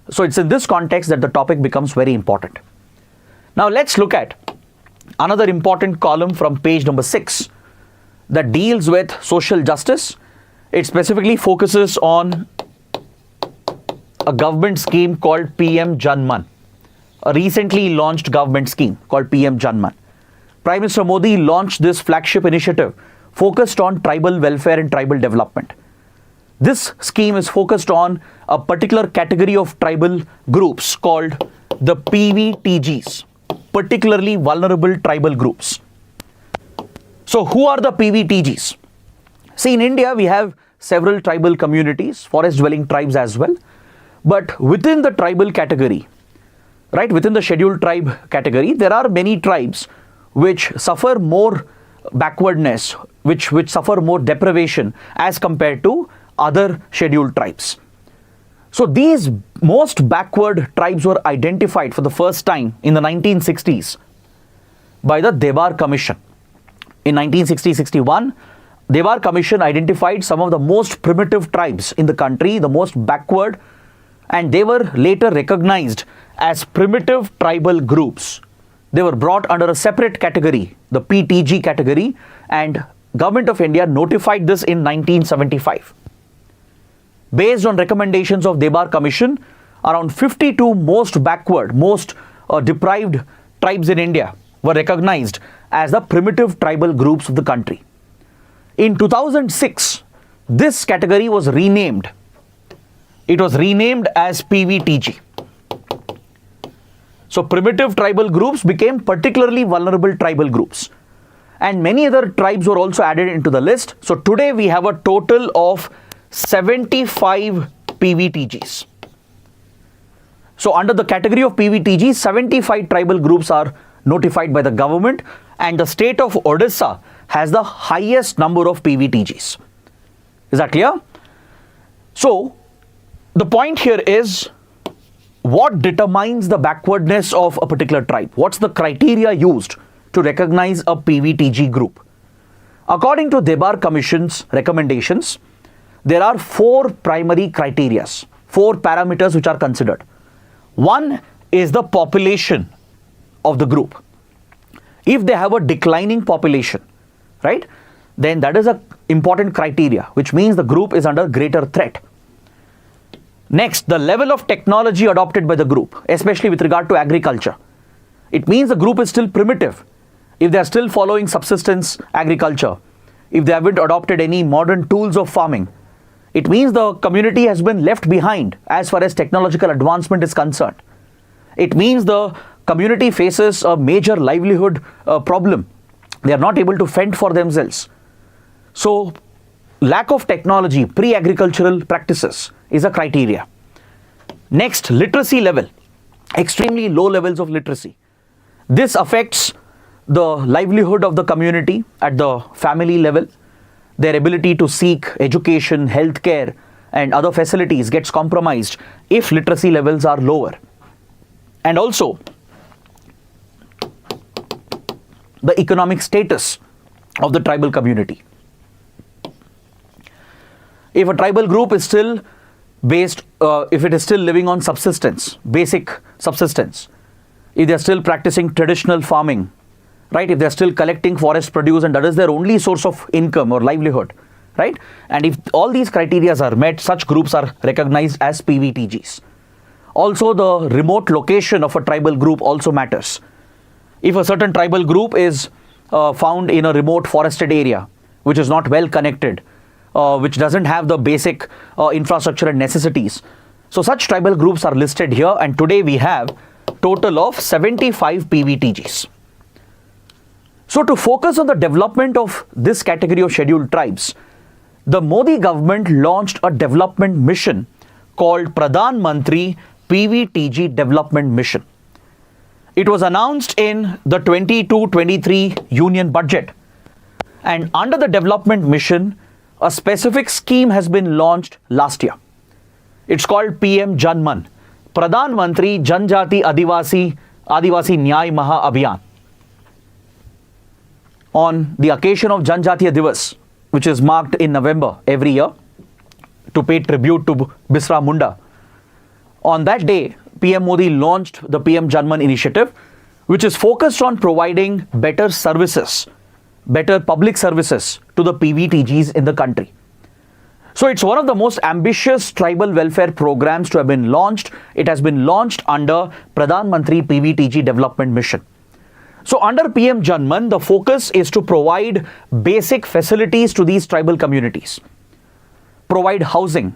So it's in this context that the topic becomes very important. Now let's look at another important column from page number 6 that deals with social justice. It specifically focuses on a government scheme called PM JANMAN, a recently launched government scheme called PM JANMAN. Prime Minister Modi launched this flagship initiative focused on tribal welfare and tribal development. This scheme is focused on a particular category of tribal groups called the PVTGs, particularly vulnerable tribal groups. So who are the PVTGs? See, in India, we have several tribal communities, forest-dwelling tribes as well. But within the tribal category, right, within the scheduled tribe category, there are many tribes which suffer more backwardness, which suffer more deprivation as compared to other scheduled tribes. So these most backward tribes were identified for the first time in the 1960s by the Debar Commission. In 1960-61, Debar Commission identified some of the most primitive tribes in the country, the most backward, and they were later recognized as primitive tribal groups. They were brought under a separate category, the PTG category, and Government of India notified this in 1975. Based on recommendations of Debar Commission, around 52 most backward, most deprived tribes in India were recognized as the primitive tribal groups of the country. In 2006, this category was renamed. It was renamed as PVTG. So primitive tribal groups became particularly vulnerable tribal groups. And many other tribes were also added into the list. So today we have a total of 75 PVTGs. So under the category of PVTG, 75 tribal groups are notified by the government, and the state of Odisha has the highest number of PVTGs. Is that clear? So the point here is, what determines the backwardness of a particular tribe? What's the criteria used to recognize a PVTG group? According to Debar Commission's recommendations, there are 4 primary criteria, 4 parameters which are considered. One is the population of the group. If they have a declining population, right, then that is an important criteria, which means the group is under greater threat. Next, the level of technology adopted by the group, especially with regard to agriculture. It means the group is still primitive. If they are still following subsistence agriculture, if they haven't adopted any modern tools of farming, it means the community has been left behind as far as technological advancement is concerned. It means the community faces a major livelihood problem. They are not able to fend for themselves. So, lack of technology, pre-agricultural practices is a criteria. Next, literacy level. Extremely low levels of literacy. This affects the livelihood of the community at the family level. Their ability to seek education, healthcare, and other facilities gets compromised if literacy levels are lower. And also, the economic status of the tribal community. If a tribal group is still if it is still living on subsistence, basic subsistence, if they are still practicing traditional farming, right, if they are still collecting forest produce and that is their only source of income or livelihood, right, and if all these criteria are met, such groups are recognized as PVTGs. Also, the remote location of a tribal group also matters. If a certain tribal group is found in a remote forested area, which is not well connected, which doesn't have the basic infrastructure and necessities, So such tribal groups are listed here, and today we have total of 75 PVTGs. So to focus on the development of this category of scheduled tribes, the Modi government launched a development mission called Pradhan Mantri PVTG Development Mission. It was announced in the 22-23 Union Budget, and under the development mission, a specific scheme has been launched last year. It's called PM JANMAN, Pradhan Mantri Janjati Adivasi Nyay Maha Abhiyan. On the occasion of Janjatiya Divas, which is marked in November every year to pay tribute to Bisra Munda, on that day, PM Modi launched the PM JANMAN initiative, which is focused on providing better services, better public services to the PVTGs in the country. So it's one of the most ambitious tribal welfare programs to have been launched. It has been launched under Pradhan Mantri PVTG Development Mission. So under PM JANMAN, the focus is to provide basic facilities to these tribal communities, provide housing,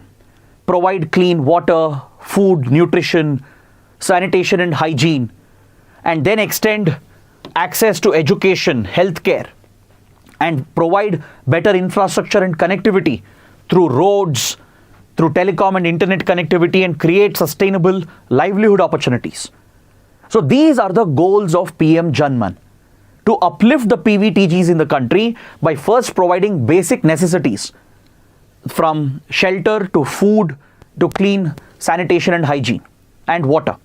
provide clean water, food, nutrition, sanitation and hygiene, and then extend access to education, healthcare, and provide better infrastructure and connectivity through roads, through telecom and internet connectivity, and create sustainable livelihood opportunities. So these are the goals of PM JANMAN, to uplift the PVTGs in the country by first providing basic necessities from shelter to food to clean sanitation and hygiene and water.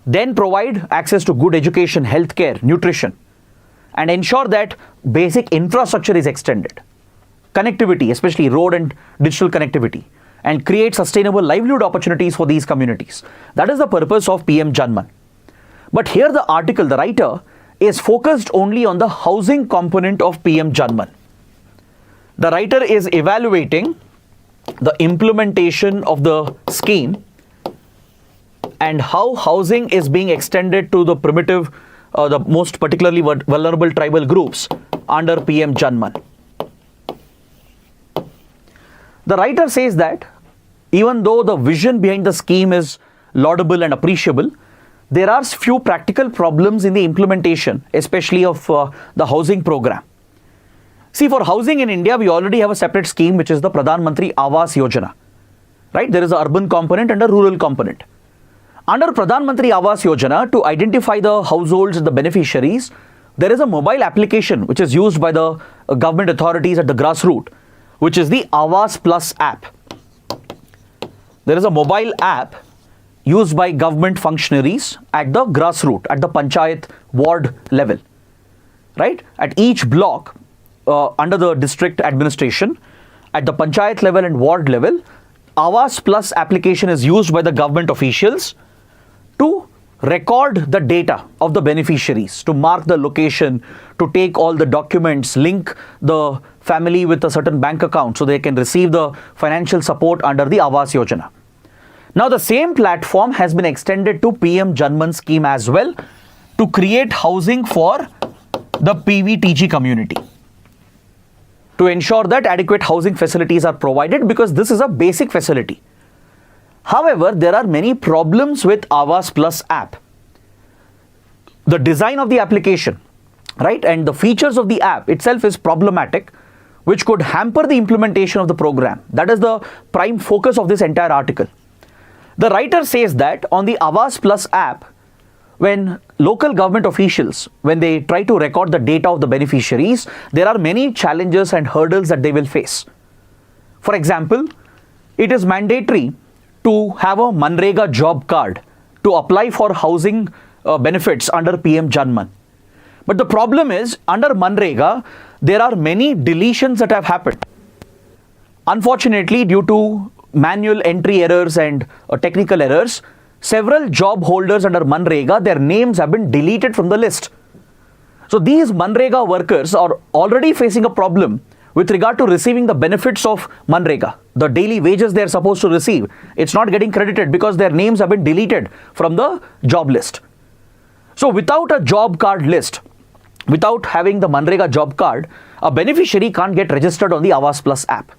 Then provide access to good education, healthcare, nutrition, and ensure that basic infrastructure is extended. Connectivity, especially road and digital connectivity, and create sustainable livelihood opportunities for these communities. That is the purpose of PM JANMAN. But here the article, the writer, is focused only on the housing component of PM JANMAN. The writer is evaluating the implementation of the scheme and how housing is being extended to the primitive, the most particularly vulnerable tribal groups under PM JANMAN. The writer says that even though the vision behind the scheme is laudable and appreciable, there are few practical problems in the implementation, especially of the housing program. See, for housing in India, we already have a separate scheme, which is the Pradhan Mantri Awas Yojana. Right? There is an urban component and a rural component. Under Pradhan Mantri Awas Yojana, to identify the households and the beneficiaries, there is a mobile application which is used by the government authorities at the grassroots, which is the Awas Plus app. There is a mobile app used by government functionaries at the grassroots, at the panchayat ward level. Right? At each block, under the district administration, at the panchayat level and ward level, Awas Plus application is used by the government officials to record the data of the beneficiaries, to mark the location, to take all the documents, link the family with a certain bank account so they can receive the financial support under the Awas Yojana. Now the same platform has been extended to PM JANMAN scheme as well, to create housing for the PVTG community, to ensure that adequate housing facilities are provided, because this is a basic facility. However, there are many problems with Awas Plus app. The design of the application, right, and the features of the app itself is problematic, which could hamper the implementation of the program. That is the prime focus of this entire article. The writer says that on the Awas Plus app, when local government officials, when they try to record the data of the beneficiaries, there are many challenges and hurdles that they will face. For example, it is mandatory to have a Manrega job card to apply for housing benefits under PM JANMAN. But the problem is, under Manrega, there are many deletions that have happened. Unfortunately, due to manual entry errors and technical errors, several job holders under Manrega, their names have been deleted from the list. So these Manrega workers are already facing a problem with regard to receiving the benefits of Manrega. The daily wages they are supposed to receive, it's not getting credited because their names have been deleted from the job list. So without a job card list, without having the Manrega job card, a beneficiary can't get registered on the Awas Plus app.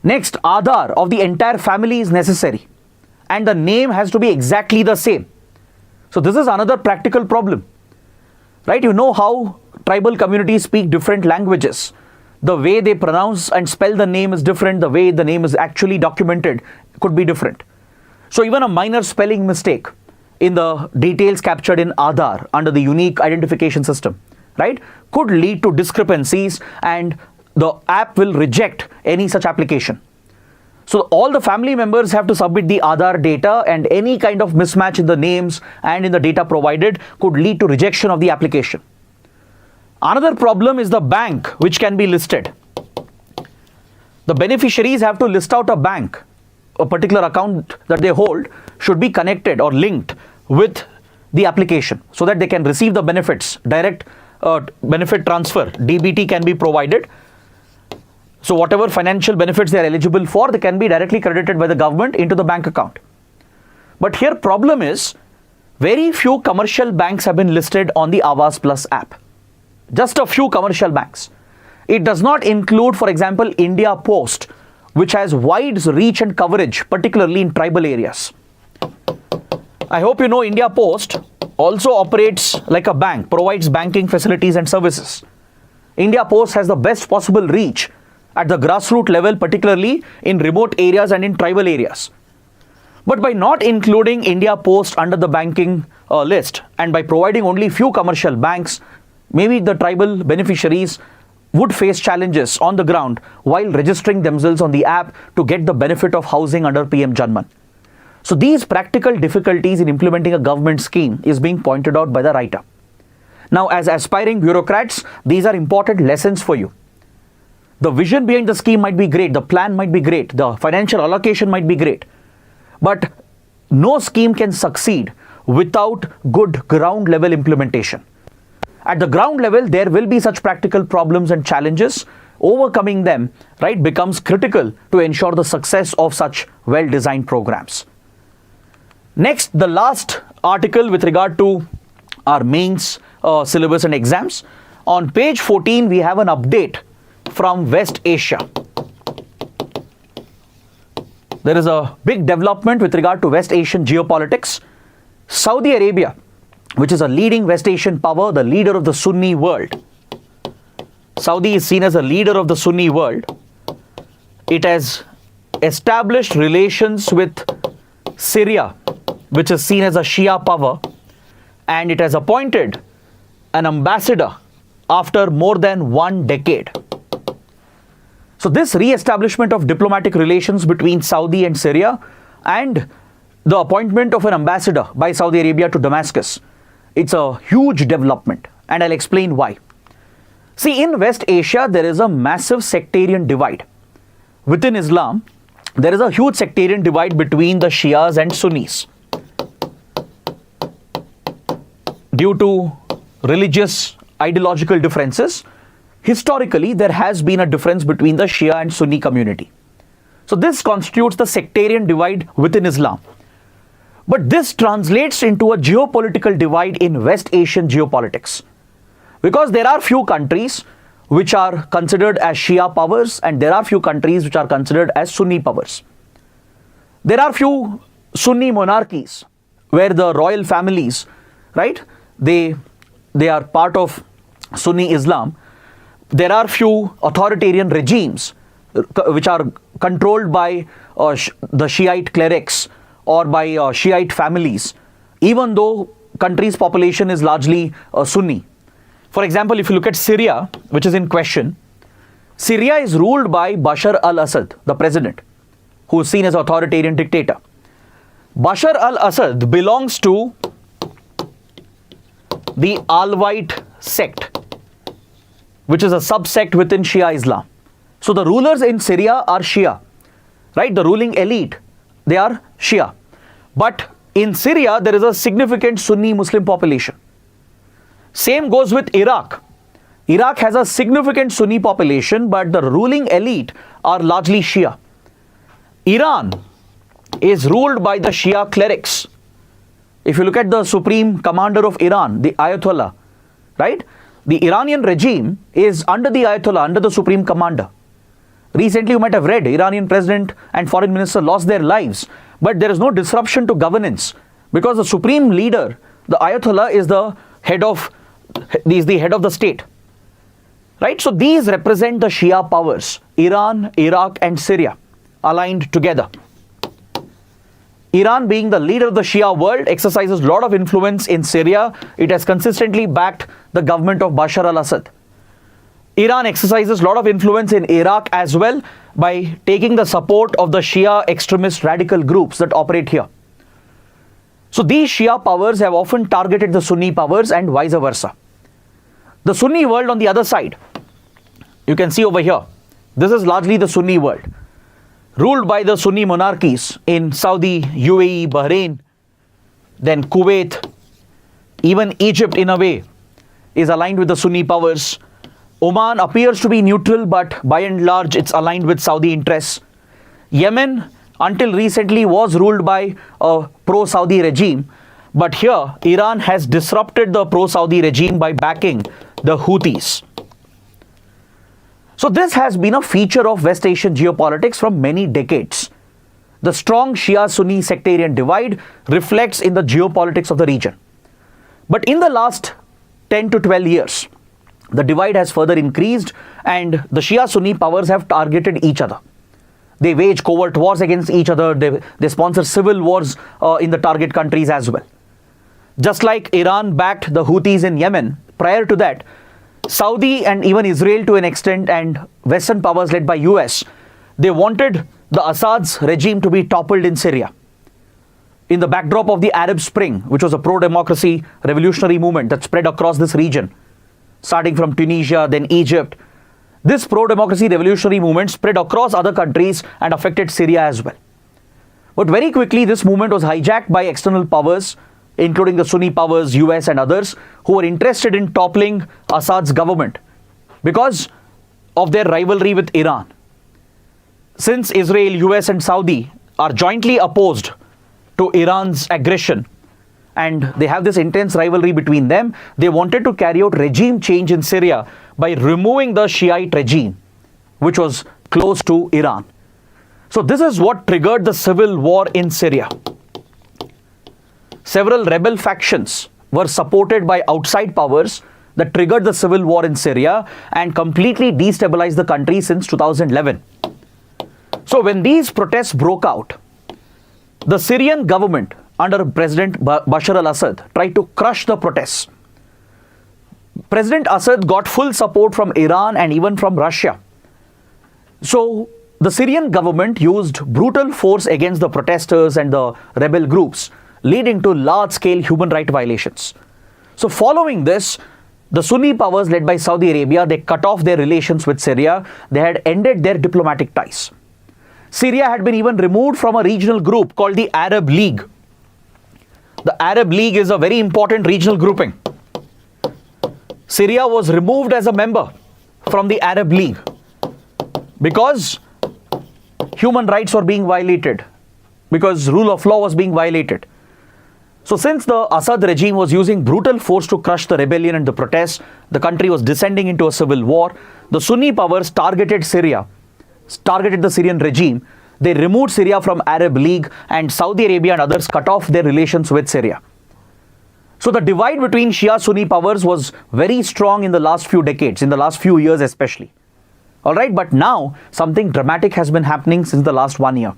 Next, Aadhaar of the entire family is necessary. and the name has to be exactly the same. So this is another practical problem, right? You know how tribal communities speak different languages. The way they pronounce and spell the name is different. The way the name is actually documented could be different. So even a minor spelling mistake in the details captured in Aadhaar under the unique identification system, right, could lead to discrepancies, and the app will reject any such application. So all the family members have to submit the Aadhaar data, and any kind of mismatch in the names and in the data provided could lead to rejection of the application. Another problem is the bank which can be listed. The beneficiaries have to list out a bank. A particular account that they hold should be connected or linked with the application so that they can receive the benefits. Direct benefit transfer, DBT, can be provided. So whatever financial benefits they are eligible for, they can be directly credited by the government into the bank account. But here problem is, very few commercial banks have been listed on the Aavas Plus app. Just a few commercial banks. It does not include, for example, India Post, which has wide reach and coverage, particularly in tribal areas. I hope you know India Post also operates like a bank, provides banking facilities and services. India Post has the best possible reach at the grassroots level, particularly in remote areas and in tribal areas. But by not including India Post under the banking list, and by providing only few commercial banks, maybe the tribal beneficiaries would face challenges on the ground while registering themselves on the app to get the benefit of housing under PM JANMAN. So these practical difficulties in implementing a government scheme is being pointed out by the writer. Now, as aspiring bureaucrats, these are important lessons for you. The vision behind the scheme might be great, the plan might be great, the financial allocation might be great, but no scheme can succeed without good ground level implementation. At the ground level, there will be such practical problems and challenges. Overcoming them, right, becomes critical to ensure the success of such well-designed programs. Next, the last article with regard to our mains syllabus and exams. On page 14, we have an update from West Asia. There is a big development with regard to West Asian geopolitics. Saudi Arabia, which is a leading West Asian power, the leader of the Sunni world. Saudi is seen as a leader of the Sunni world. It has established relations with Syria, which is seen as a Shia power, and it has appointed an ambassador after more than 1 decade. So this re-establishment of diplomatic relations between Saudi and Syria, and the appointment of an ambassador by Saudi Arabia to Damascus, it's a huge development, and I'll explain why. See, in West Asia, there is a massive sectarian divide. Within Islam, there is a huge sectarian divide between the Shias and Sunnis. Due to religious, ideological differences, historically, there has been a difference between the Shia and Sunni community. So this constitutes the sectarian divide within Islam. But this translates into a geopolitical divide in West Asian geopolitics. Because there are few countries which are considered as Shia powers, and there are few countries which are considered as Sunni powers. There are few Sunni monarchies where the royal families, right, they are part of Sunni Islam. There are few authoritarian regimes which are controlled by the Shiite clerics or by Shiite families, even though country's population is largely Sunni. For example, if you look at Syria, which is in question, Syria is ruled by Bashar al-Assad, the president, who is seen as authoritarian dictator. Bashar al-Assad belongs to the Alawite sect, which is a subsect within Shia Islam. So the rulers in Syria are Shia, right? The ruling elite, they are Shia. But in Syria, there is a significant Sunni Muslim population. Same goes with Iraq. Iraq has a significant Sunni population, but the ruling elite are largely Shia. Iran is ruled by the Shia clerics. If you look at the supreme commander of Iran, the Ayatollah, right? The Iranian regime is under the Ayatollah, under the supreme commander. Recently, you might have read Iranian president and foreign minister lost their lives but there is no disruption to governance because the supreme leader, the Ayatollah, is the head of the state. Right? So these represent the Shia powers, Iran, Iraq and Syria, aligned together. Iran, being the leader of the Shia world, exercises a lot of influence in Syria. It has consistently backed the government of Bashar al-Assad. Iran exercises a lot of influence in Iraq as well by taking the support of the Shia extremist radical groups that operate here. So these Shia powers have often targeted the Sunni powers and vice versa. The Sunni world on the other side, you can see over here, this is largely the Sunni world, ruled by the Sunni monarchies in Saudi, UAE, Bahrain, then Kuwait, even Egypt in a way is aligned with the Sunni powers. Oman appears to be neutral, but by and large it's aligned with Saudi interests. Yemen, until recently, was ruled by a pro-Saudi regime, but here Iran has disrupted the pro-Saudi regime by backing the Houthis. So this has been a feature of West Asian geopolitics from many decades. The strong Shia-Sunni sectarian divide reflects in the geopolitics of the region. But in the last 10 to 12 years, the divide has further increased and the Shia-Sunni powers have targeted each other. They wage covert wars against each other. They sponsor civil wars in the target countries as well. Just like Iran backed the Houthis in Yemen, prior to that, Saudi and even Israel to an extent and Western powers led by US, they wanted the Assad's regime to be toppled in Syria. In the backdrop of the Arab Spring, which was a pro-democracy revolutionary movement that spread across this region, starting from Tunisia, then Egypt, this pro-democracy revolutionary movement spread across other countries and affected Syria as well. But very quickly, this movement was hijacked by external powers, including the Sunni powers, US and others, who were interested in toppling Assad's government because of their rivalry with Iran. Since Israel, US and Saudi are jointly opposed to Iran's aggression and they have this intense rivalry between them, they wanted to carry out regime change in Syria by removing the Shiite regime, which was close to Iran. So this is what triggered the civil war in Syria. Several rebel factions were supported by outside powers that triggered the civil war in Syria and completely destabilized the country since 2011. So when these protests broke out, the Syrian government under President Bashar al-Assad tried to crush the protests. President Assad got full support from Iran and even from Russia. So the Syrian government used brutal force against the protesters and the rebel groups, leading to large-scale human rights violations. So following this, the Sunni powers led by Saudi Arabia, they cut off their relations with Syria. They had ended their diplomatic ties. Syria had been even removed from a regional group called the Arab League. The Arab League is a very important regional grouping. Syria was removed as a member from the Arab League because human rights were being violated, because rule of law was being violated. So since the Assad regime was using brutal force to crush the rebellion and the protests, the country was descending into a civil war. The Sunni powers targeted Syria, targeted the Syrian regime. They removed Syria from Arab League, and Saudi Arabia and others cut off their relations with Syria. So the divide between Shia-Sunni powers was very strong in the last few decades, in the last few years especially. All right, but now something dramatic has been happening since the last 1 year.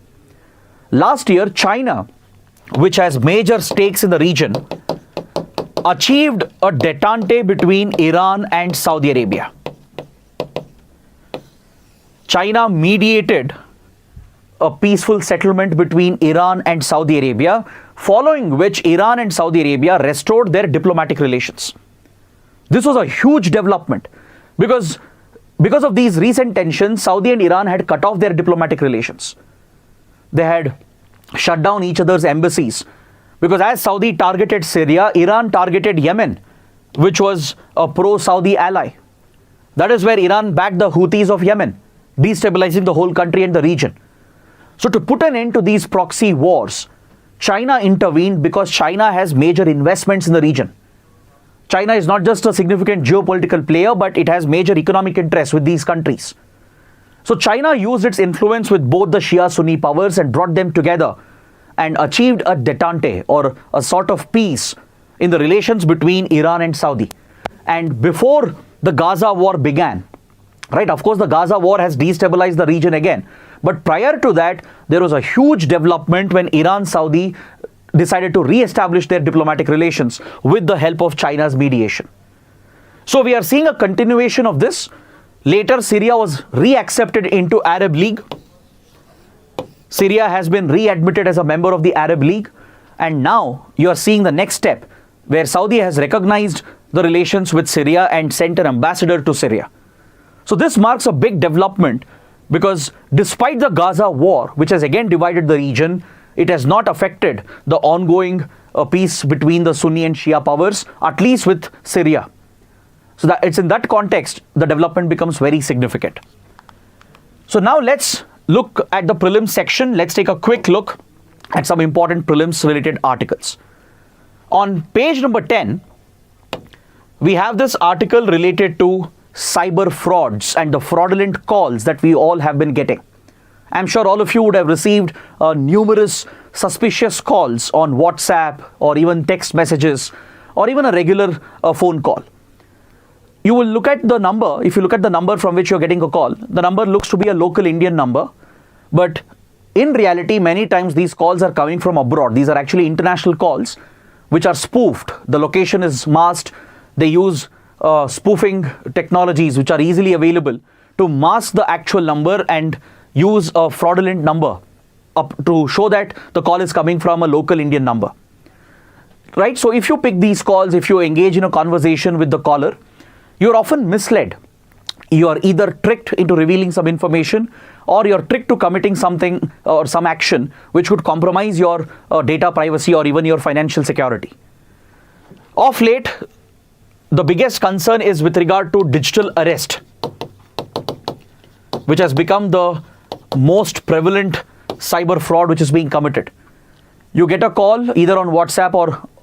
Last year, China, which has major stakes in the region, achieved a detente between Iran and Saudi Arabia. China mediated a peaceful settlement between Iran and Saudi Arabia, following which Iran and Saudi Arabia restored their diplomatic relations. This was a huge development because of these recent tensions, Saudi and Iran had cut off their diplomatic relations. They had shut down each other's embassies because as Saudi targeted Syria, Iran targeted Yemen, which was a pro-Saudi ally. That is where Iran backed the Houthis of Yemen, destabilizing the whole country and the region. So to put an end to these proxy wars, China intervened because China has major investments in the region. China is not just a significant geopolitical player, but it has major economic interests with these countries. So China used its influence with both the Shia-Sunni powers and brought them together and achieved a detente or a sort of peace in the relations between Iran and Saudi. And before the Gaza war began, right, of course the Gaza war has destabilized the region again. But prior to that, there was a huge development when Iran-Saudi decided to re-establish their diplomatic relations with the help of China's mediation. So we are seeing a continuation of this. Later, Syria was re-accepted into Arab League. Syria has been readmitted as a member of the Arab League. And now you are seeing the next step where Saudi has recognized the relations with Syria and sent an ambassador to Syria. So this marks a big development because despite the Gaza war, which has again divided the region, it has not affected the ongoing peace between the Sunni and Shia powers, at least with Syria. So that it's in that context, the development becomes very significant. So now let's look at the prelims section. Let's take a quick look at some important prelims related articles. On page number 10, we have this article related to cyber frauds and the fraudulent calls that we all have been getting. I'm sure all of you would have received numerous suspicious calls on WhatsApp or even text messages or even a regular phone call. You will look at the number. If you look at the number from which you're getting a call, the number looks to be a local Indian number. But in reality, many times these calls are coming from abroad. These are actually international calls which are spoofed. The location is masked. They use spoofing technologies which are easily available to mask the actual number and use a fraudulent number to show that the call is coming from a local Indian number. Right? So if you pick these calls, if you engage in a conversation with the caller, you're often misled. You are either tricked into revealing some information or you're tricked to committing something or some action which could compromise your data privacy or even your financial security. Of late, the biggest concern is with regard to digital arrest, which has become the most prevalent cyber fraud which is being committed. You get a call either on WhatsApp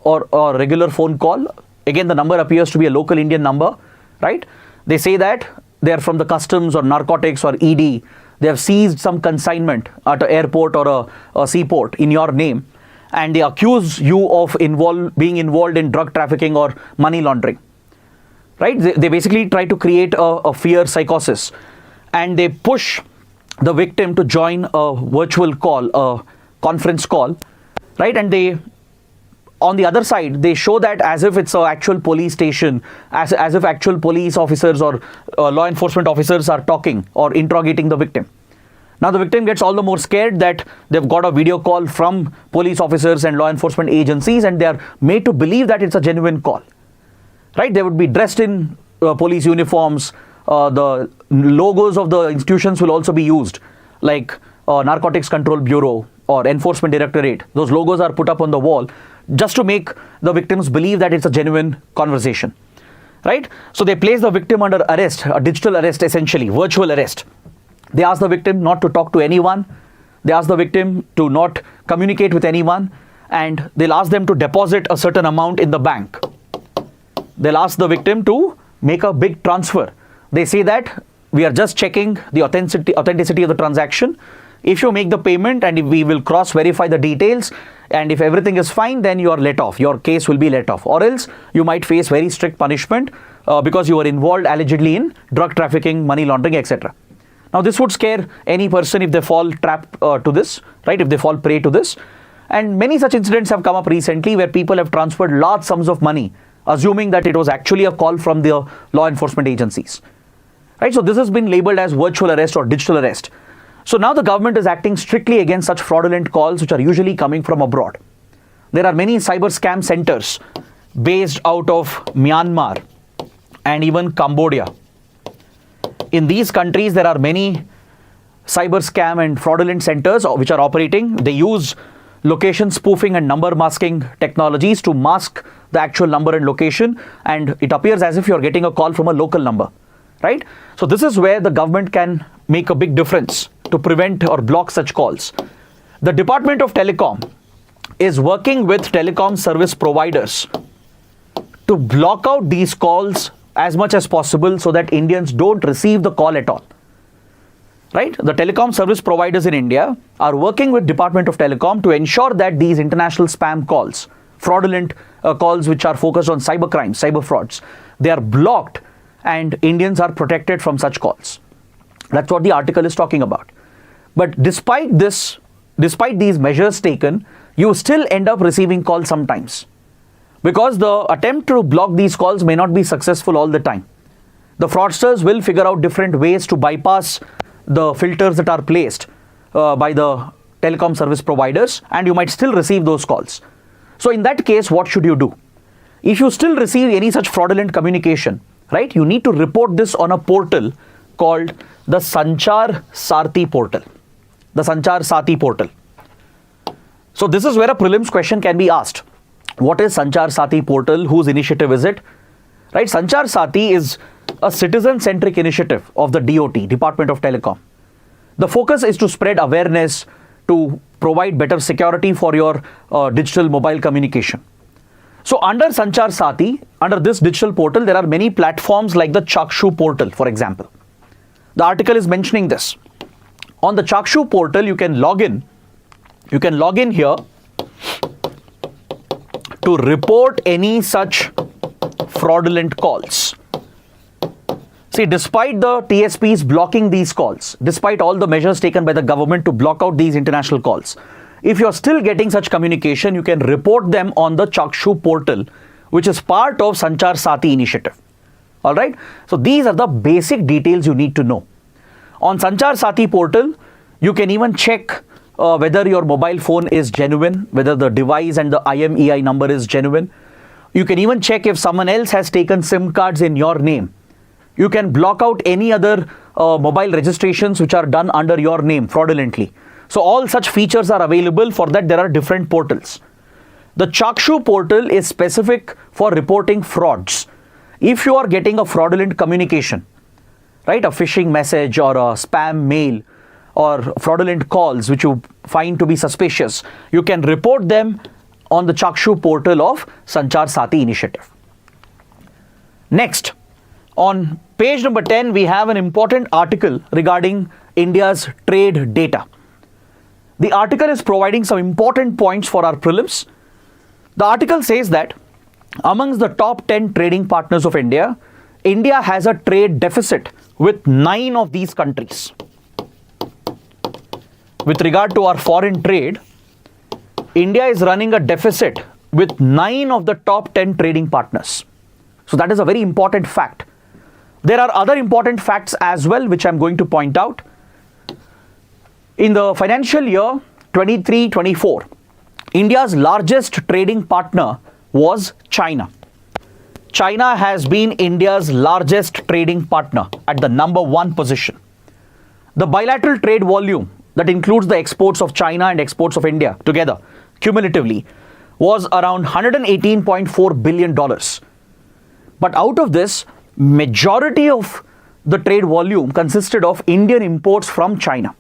or regular phone call. Again, the number appears to be a local Indian number, right? They say that they are from the customs or narcotics or ED. They have seized some consignment at an airport or a seaport in your name, and they accuse you of being involved in drug trafficking or money laundering. Right? They basically try to create a fear psychosis, and they push the victim to join a virtual call, a conference call, right? And they, on the other side, they show that as if it's an actual police station, as if actual police officers or law enforcement officers are talking or interrogating the victim. Now the victim gets all the more scared that they've got a video call from police officers and law enforcement agencies, and they are made to believe that it's a genuine call. Right? They would be dressed in police uniforms. The logos of the institutions will also be used, like Narcotics Control Bureau or Enforcement Directorate. Those logos are put up on the wall just to make the victims believe that it's a genuine conversation. Right? So they place the victim under arrest, a digital arrest essentially, virtual arrest. They ask the victim not to talk to anyone. They ask the victim to not communicate with anyone, and they'll ask them to deposit a certain amount in the bank. They'll ask the victim to make a big transfer. They say that we are just checking the authenticity of the transaction. If you make the payment and if we will cross-verify the details, and if everything is fine, then you are let off. Your case will be let off. Or else you might face very strict punishment because you were involved allegedly in drug trafficking, money laundering, etc. Now this would scare any person if they fall trap to this, right? If they fall prey to this. And many such incidents have come up recently where people have transferred large sums of money assuming that it was actually a call from the law enforcement agencies. Right? So this has been labeled as virtual arrest or digital arrest. So now the government is acting strictly against such fraudulent calls which are usually coming from abroad. There are many cyber scam centers based out of Myanmar and even Cambodia. In these countries, there are many cyber scam and fraudulent centers which are operating. They use location spoofing and number masking technologies to mask the actual number and location, and it appears as if you're getting a call from a local number, right? So this is where the government can make a big difference to prevent or block such calls. The Department of Telecom is working with telecom service providers to block out these calls as much as possible so that Indians don't receive the call at all. right? The telecom service providers in India are working with Department of Telecom to ensure that these international spam calls, fraudulent calls which are focused on cyber crimes, cyber frauds, they are blocked and Indians are protected from such calls. That's what the article is talking about. But despite these measures taken, you still end up receiving calls sometimes, because the attempt to block these calls may not be successful all the time. The fraudsters will figure out different ways to bypass the filters that are placed by the telecom service providers, and you might still receive those calls. So in that case, what should you do? If you still receive any such fraudulent communication, right, you need to report this on a portal called the Sanchar Saathi portal. The Sanchar Saathi portal. So this is where a prelims question can be asked. What is Sanchar Saathi portal? Whose initiative is it? Right, Sanchar Saathi is a citizen-centric initiative of the DOT, Department of Telecom. The focus is to spread awareness, to provide better security for your digital mobile communication. So under Sanchar Saathi, under this digital portal, there are many platforms like the Chakshu portal, for example. The article is mentioning this. On the Chakshu portal, you can log in. You can log in here to report any such fraudulent calls. See, despite the TSPs blocking these calls, despite all the measures taken by the government to block out these international calls, if you're still getting such communication, you can report them on the Chakshu portal, which is part of Sanchar Saathi initiative. All right. So these are the basic details you need to know. On Sanchar Saathi portal, you can even check whether your mobile phone is genuine, whether the device and the IMEI number is genuine. You can even check if someone else has taken SIM cards in your name. You can block out any other mobile registrations which are done under your name fraudulently. So all such features are available. For that, there are different portals. The Chakshu portal is specific for reporting frauds. If you are getting a fraudulent communication, right, a phishing message or a spam mail or fraudulent calls which you find to be suspicious, you can report them on the Chakshu portal of Sanchar Saathi initiative. Next, on page number 10, we have an important article regarding India's trade data. The article is providing some important points for our prelims. The article says that amongst the top 10 trading partners of India, India has a trade deficit with 9 of these countries. With regard to our foreign trade, India is running a deficit with 9 of the top 10 trading partners. So that is a very important fact. There are other important facts as well, which I'm going to point out. In the financial year 23-24, India's largest trading partner was China. China has been India's largest trading partner at the number 1 position. The bilateral trade volume, that includes the exports of China and exports of India together, cumulatively, was around $118.4 billion. But out of this, majority of the trade volume consisted of Indian imports from China,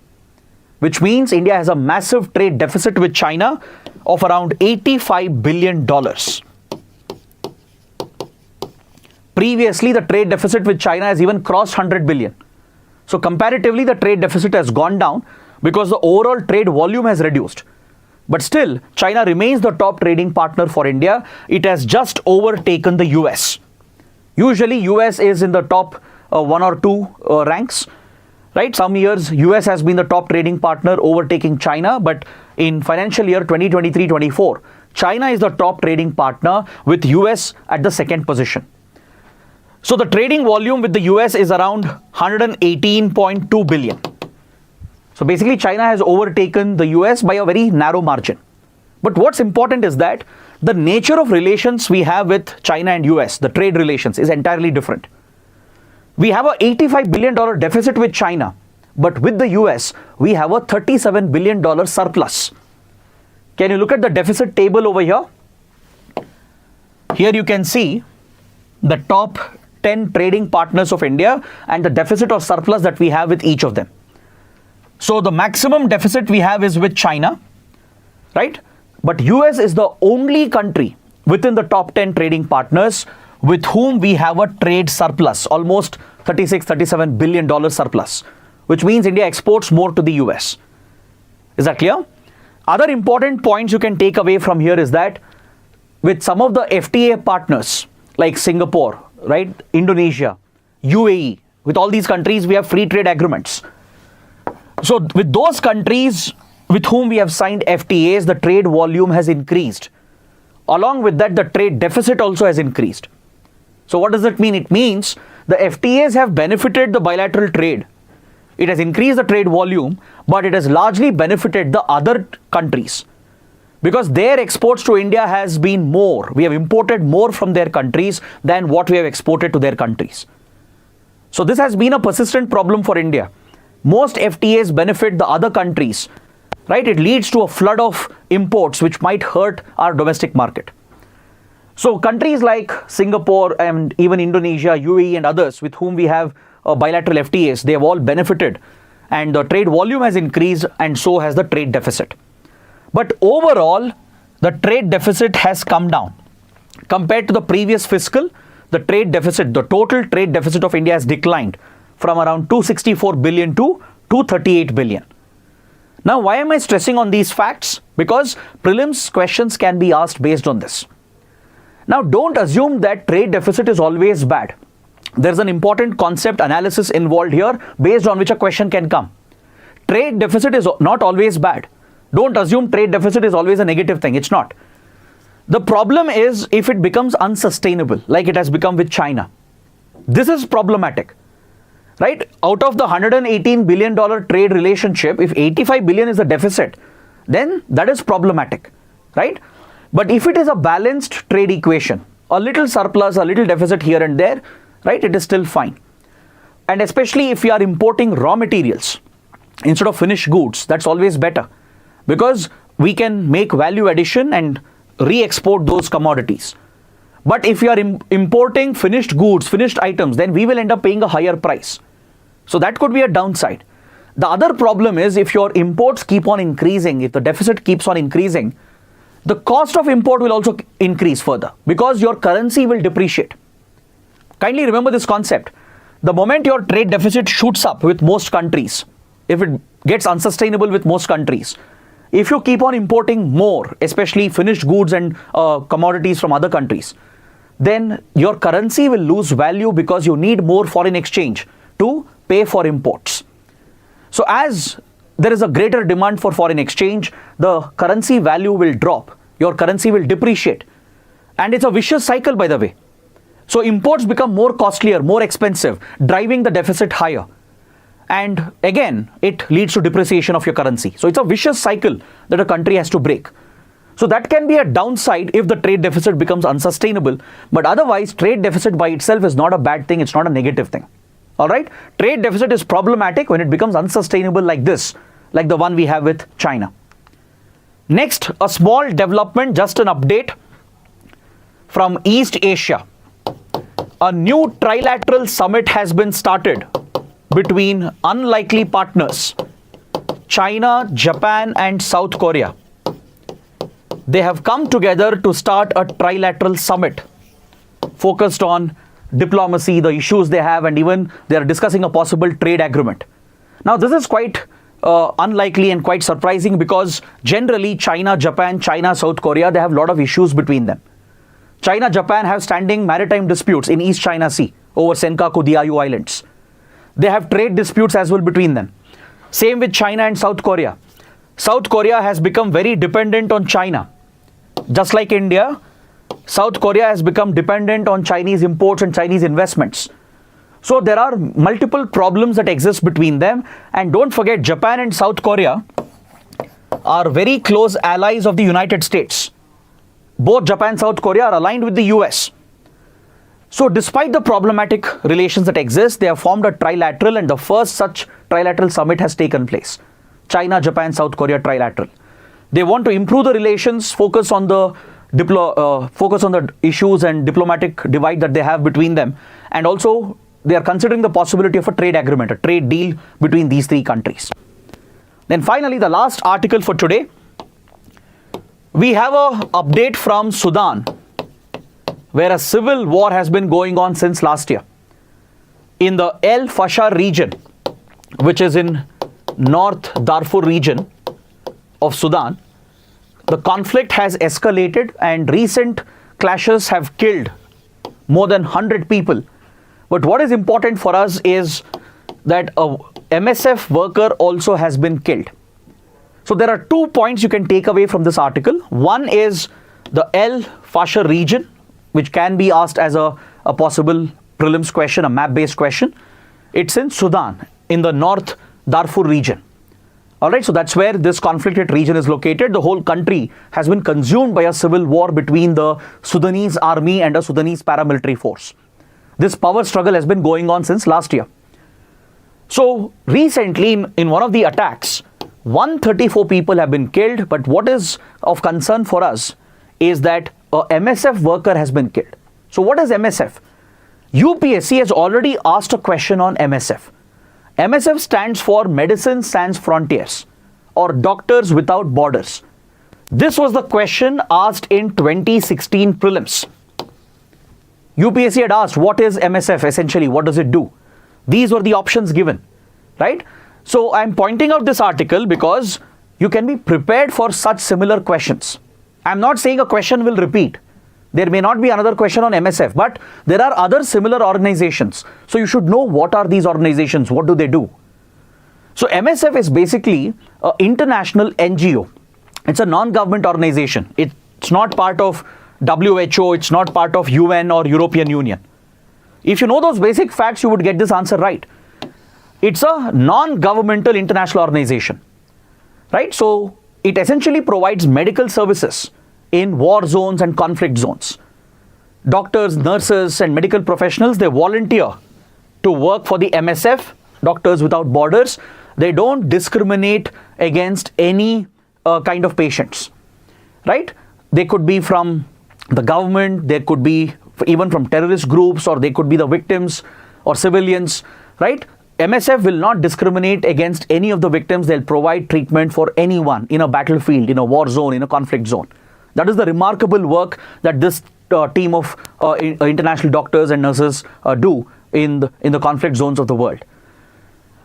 which means India has a massive trade deficit with China of around $85 billion. Previously, the trade deficit with China has even crossed 100 billion. So comparatively, the trade deficit has gone down because the overall trade volume has reduced. But still, China remains the top trading partner for India. It has just overtaken the US. Usually, US is in the top 1 or 2 ranks, right? Some years, US has been the top trading partner, overtaking China. But in financial year 2023-24, China is the top trading partner with US at the 2nd position. So the trading volume with the US is around 118.2 billion. So basically, China has overtaken the US by a very narrow margin. But what's important is that the nature of relations we have with China and US, the trade relations, is entirely different. We have a $85 billion deficit with China, but with the US, we have a $37 billion surplus. Can you look at the deficit table over here? Here you can see the top 10 trading partners of India and the deficit or surplus that we have with each of them. So the maximum deficit we have is with China, right? But US is the only country within the top 10 trading partners with whom we have a trade surplus, almost $36-37 billion surplus. which means India exports more to the US. Is that clear? Other important points you can take away from here is that with some of the FTA partners like Singapore, right, Indonesia, UAE, with all these countries we have free trade agreements. So with those countries with whom we have signed FTAs, the trade volume has increased. Along with that, the trade deficit also has increased. So what does it mean? It means the FTAs have benefited the bilateral trade. It has increased the trade volume, but it has largely benefited the other countries because their exports to India has been more. We have imported more from their countries than what we have exported to their countries. So this has been a persistent problem for India. Most FTAs benefit the other countries, right? It leads to a flood of imports which might hurt our domestic market. So countries like Singapore and even Indonesia, UAE and others with whom we have bilateral FTAs, they have all benefited and the trade volume has increased and so has the trade deficit. But overall, the trade deficit has come down. Compared to the previous fiscal, the trade deficit, the total trade deficit of India has declined from around 264 billion to 238 billion. Now, why am I stressing on these facts? Because prelims questions can be asked based on this. Now, don't assume that trade deficit is always bad. There's an important concept analysis involved here based on which a question can come. Trade deficit is not always bad. Don't assume trade deficit is always a negative thing. It's not. The problem is if it becomes unsustainable, like it has become with China. This is problematic, right? Out of the $118 billion trade relationship, if 85 billion is the deficit, then that is problematic, right? But if it is a balanced trade equation, a little surplus, a little deficit here and there, right, it is still fine. And especially if we are importing raw materials instead of finished goods, that's always better because we can make value addition and re-export those commodities. But if you are importing finished goods, finished items, then we will end up paying a higher price. So that could be a downside. The other problem is if your imports keep on increasing, if the deficit keeps on increasing, the cost of import will also increase further because your currency will depreciate. Kindly remember this concept. The moment your trade deficit shoots up with most countries, if it gets unsustainable with most countries, if you keep on importing more, especially finished goods and commodities from other countries, then your currency will lose value because you need more foreign exchange to pay for imports. So as there is a greater demand for foreign exchange, the currency value will drop. Your currency will depreciate. And it's a vicious cycle, by the way. So imports become more costlier, more expensive, driving the deficit higher. And again, it leads to depreciation of your currency. So it's a vicious cycle that a country has to break. So that can be a downside if the trade deficit becomes unsustainable. But otherwise, trade deficit by itself is not a bad thing. It's not a negative thing. All right. Trade deficit is problematic when it becomes unsustainable like this, like the one we have with China. Next, a small development, just an update from East Asia. A new trilateral summit has been started between unlikely partners, China, Japan, and South Korea. They have come together to start a trilateral summit focused on diplomacy, the issues they have, and even they are discussing a possible trade agreement. Now, this is quite unlikely and quite surprising because generally China, Japan, China, South Korea, they have a lot of issues between them. China, Japan have standing maritime disputes in East China Sea over Senkaku, Diaoyu Islands. They have trade disputes as well between them. Same with China and South Korea. South Korea has become very dependent on China. Just like India, South Korea has become dependent on Chinese imports and Chinese investments. So there are multiple problems that exist between them. And don't forget, Japan and South Korea are very close allies of the United States. Both Japan and South Korea are aligned with the US. So despite the problematic relations that exist, they have formed a trilateral, and the first such trilateral summit has taken place. China, Japan, South Korea trilateral. They want to improve the relations, focus on the issues and diplomatic divide that they have between them, and also they are considering the possibility of a trade agreement, a trade deal between these three countries. Then finally, the last article for today. We have an update from Sudan, where a civil war has been going on since last year. In the El Fasher region which is in North Darfur region of Sudan. The conflict has escalated and recent clashes have killed more than 100 people. But what is important for us is that a MSF worker also has been killed. So there are 2 points you can take away from this article. One is the El Fasher region, which can be asked as a possible prelims question, a map-based question. It's in Sudan, in the North Darfur region. All right, so that's where this conflicted region is located. The whole country has been consumed by a civil war between the Sudanese army and a Sudanese paramilitary force. This power struggle has been going on since last year. So recently, in one of the attacks, 134 people have been killed. But what is of concern for us is that a MSF worker has been killed. So what is MSF? UPSC has already asked a question on MSF. MSF stands for Medicine Sans Frontiers, or Doctors Without Borders. This was the question asked in 2016 prelims. UPSC had asked, what is MSF essentially? What does it do? These were the options given, right? So I'm pointing out this article because you can be prepared for such similar questions. I'm not saying a question will repeat. There may not be another question on MSF, but there are other similar organizations. So you should know what are these organizations, what do they do? So MSF is basically an international NGO. It's a non-government organization. It's not part of WHO, it's not part of UN or European Union. If you know those basic facts, you would get this answer right. It's a non-governmental international organization, right? So it essentially provides medical services in war zones and conflict zones. Doctors, nurses, and medical professionals, they volunteer to work for the MSF, Doctors Without Borders. They don't discriminate against any kind of patients, right? They could be from the government, they could be even from terrorist groups, or they could be the victims or civilians, right? MSF will not discriminate against any of the victims. They'll provide treatment for anyone in a battlefield, in a war zone, in a conflict zone. That is the remarkable work that this team of international doctors and nurses do in the conflict zones of the world.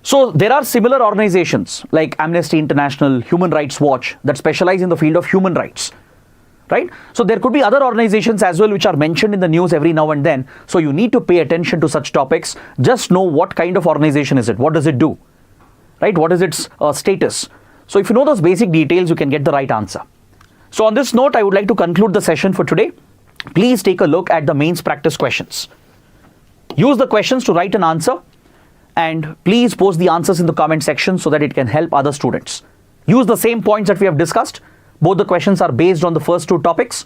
So there are similar organizations like Amnesty International, Human Rights Watch that specialize in the field of human rights, right? So there could be other organizations as well which are mentioned in the news every now and then. So you need to pay attention to such topics. Just know what kind of organization is it, what does it do, right? What is its status? So if you know those basic details, you can get the right answer. So on this note, I would like to conclude the session for today. Please take a look at the mains practice questions. Use the questions to write an answer, and please post the answers in the comment section so that it can help other students. Use the same points that we have discussed. Both the questions are based on the first 2 topics,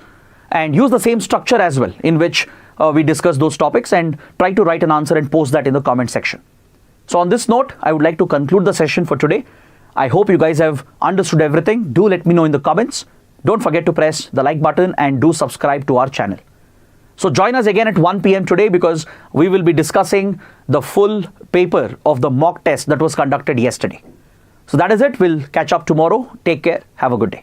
and use the same structure as well in which we discuss those topics, and try to write an answer and post that in the comment section. So on this note, I would like to conclude the session for today. I hope you guys have understood everything. Do let me know in the comments. Don't forget to press the like button and do subscribe to our channel. So join us again at 1 p.m. today, because we will be discussing the full paper of the mock test that was conducted yesterday. So that is it. We'll catch up tomorrow. Take care. Have a good day.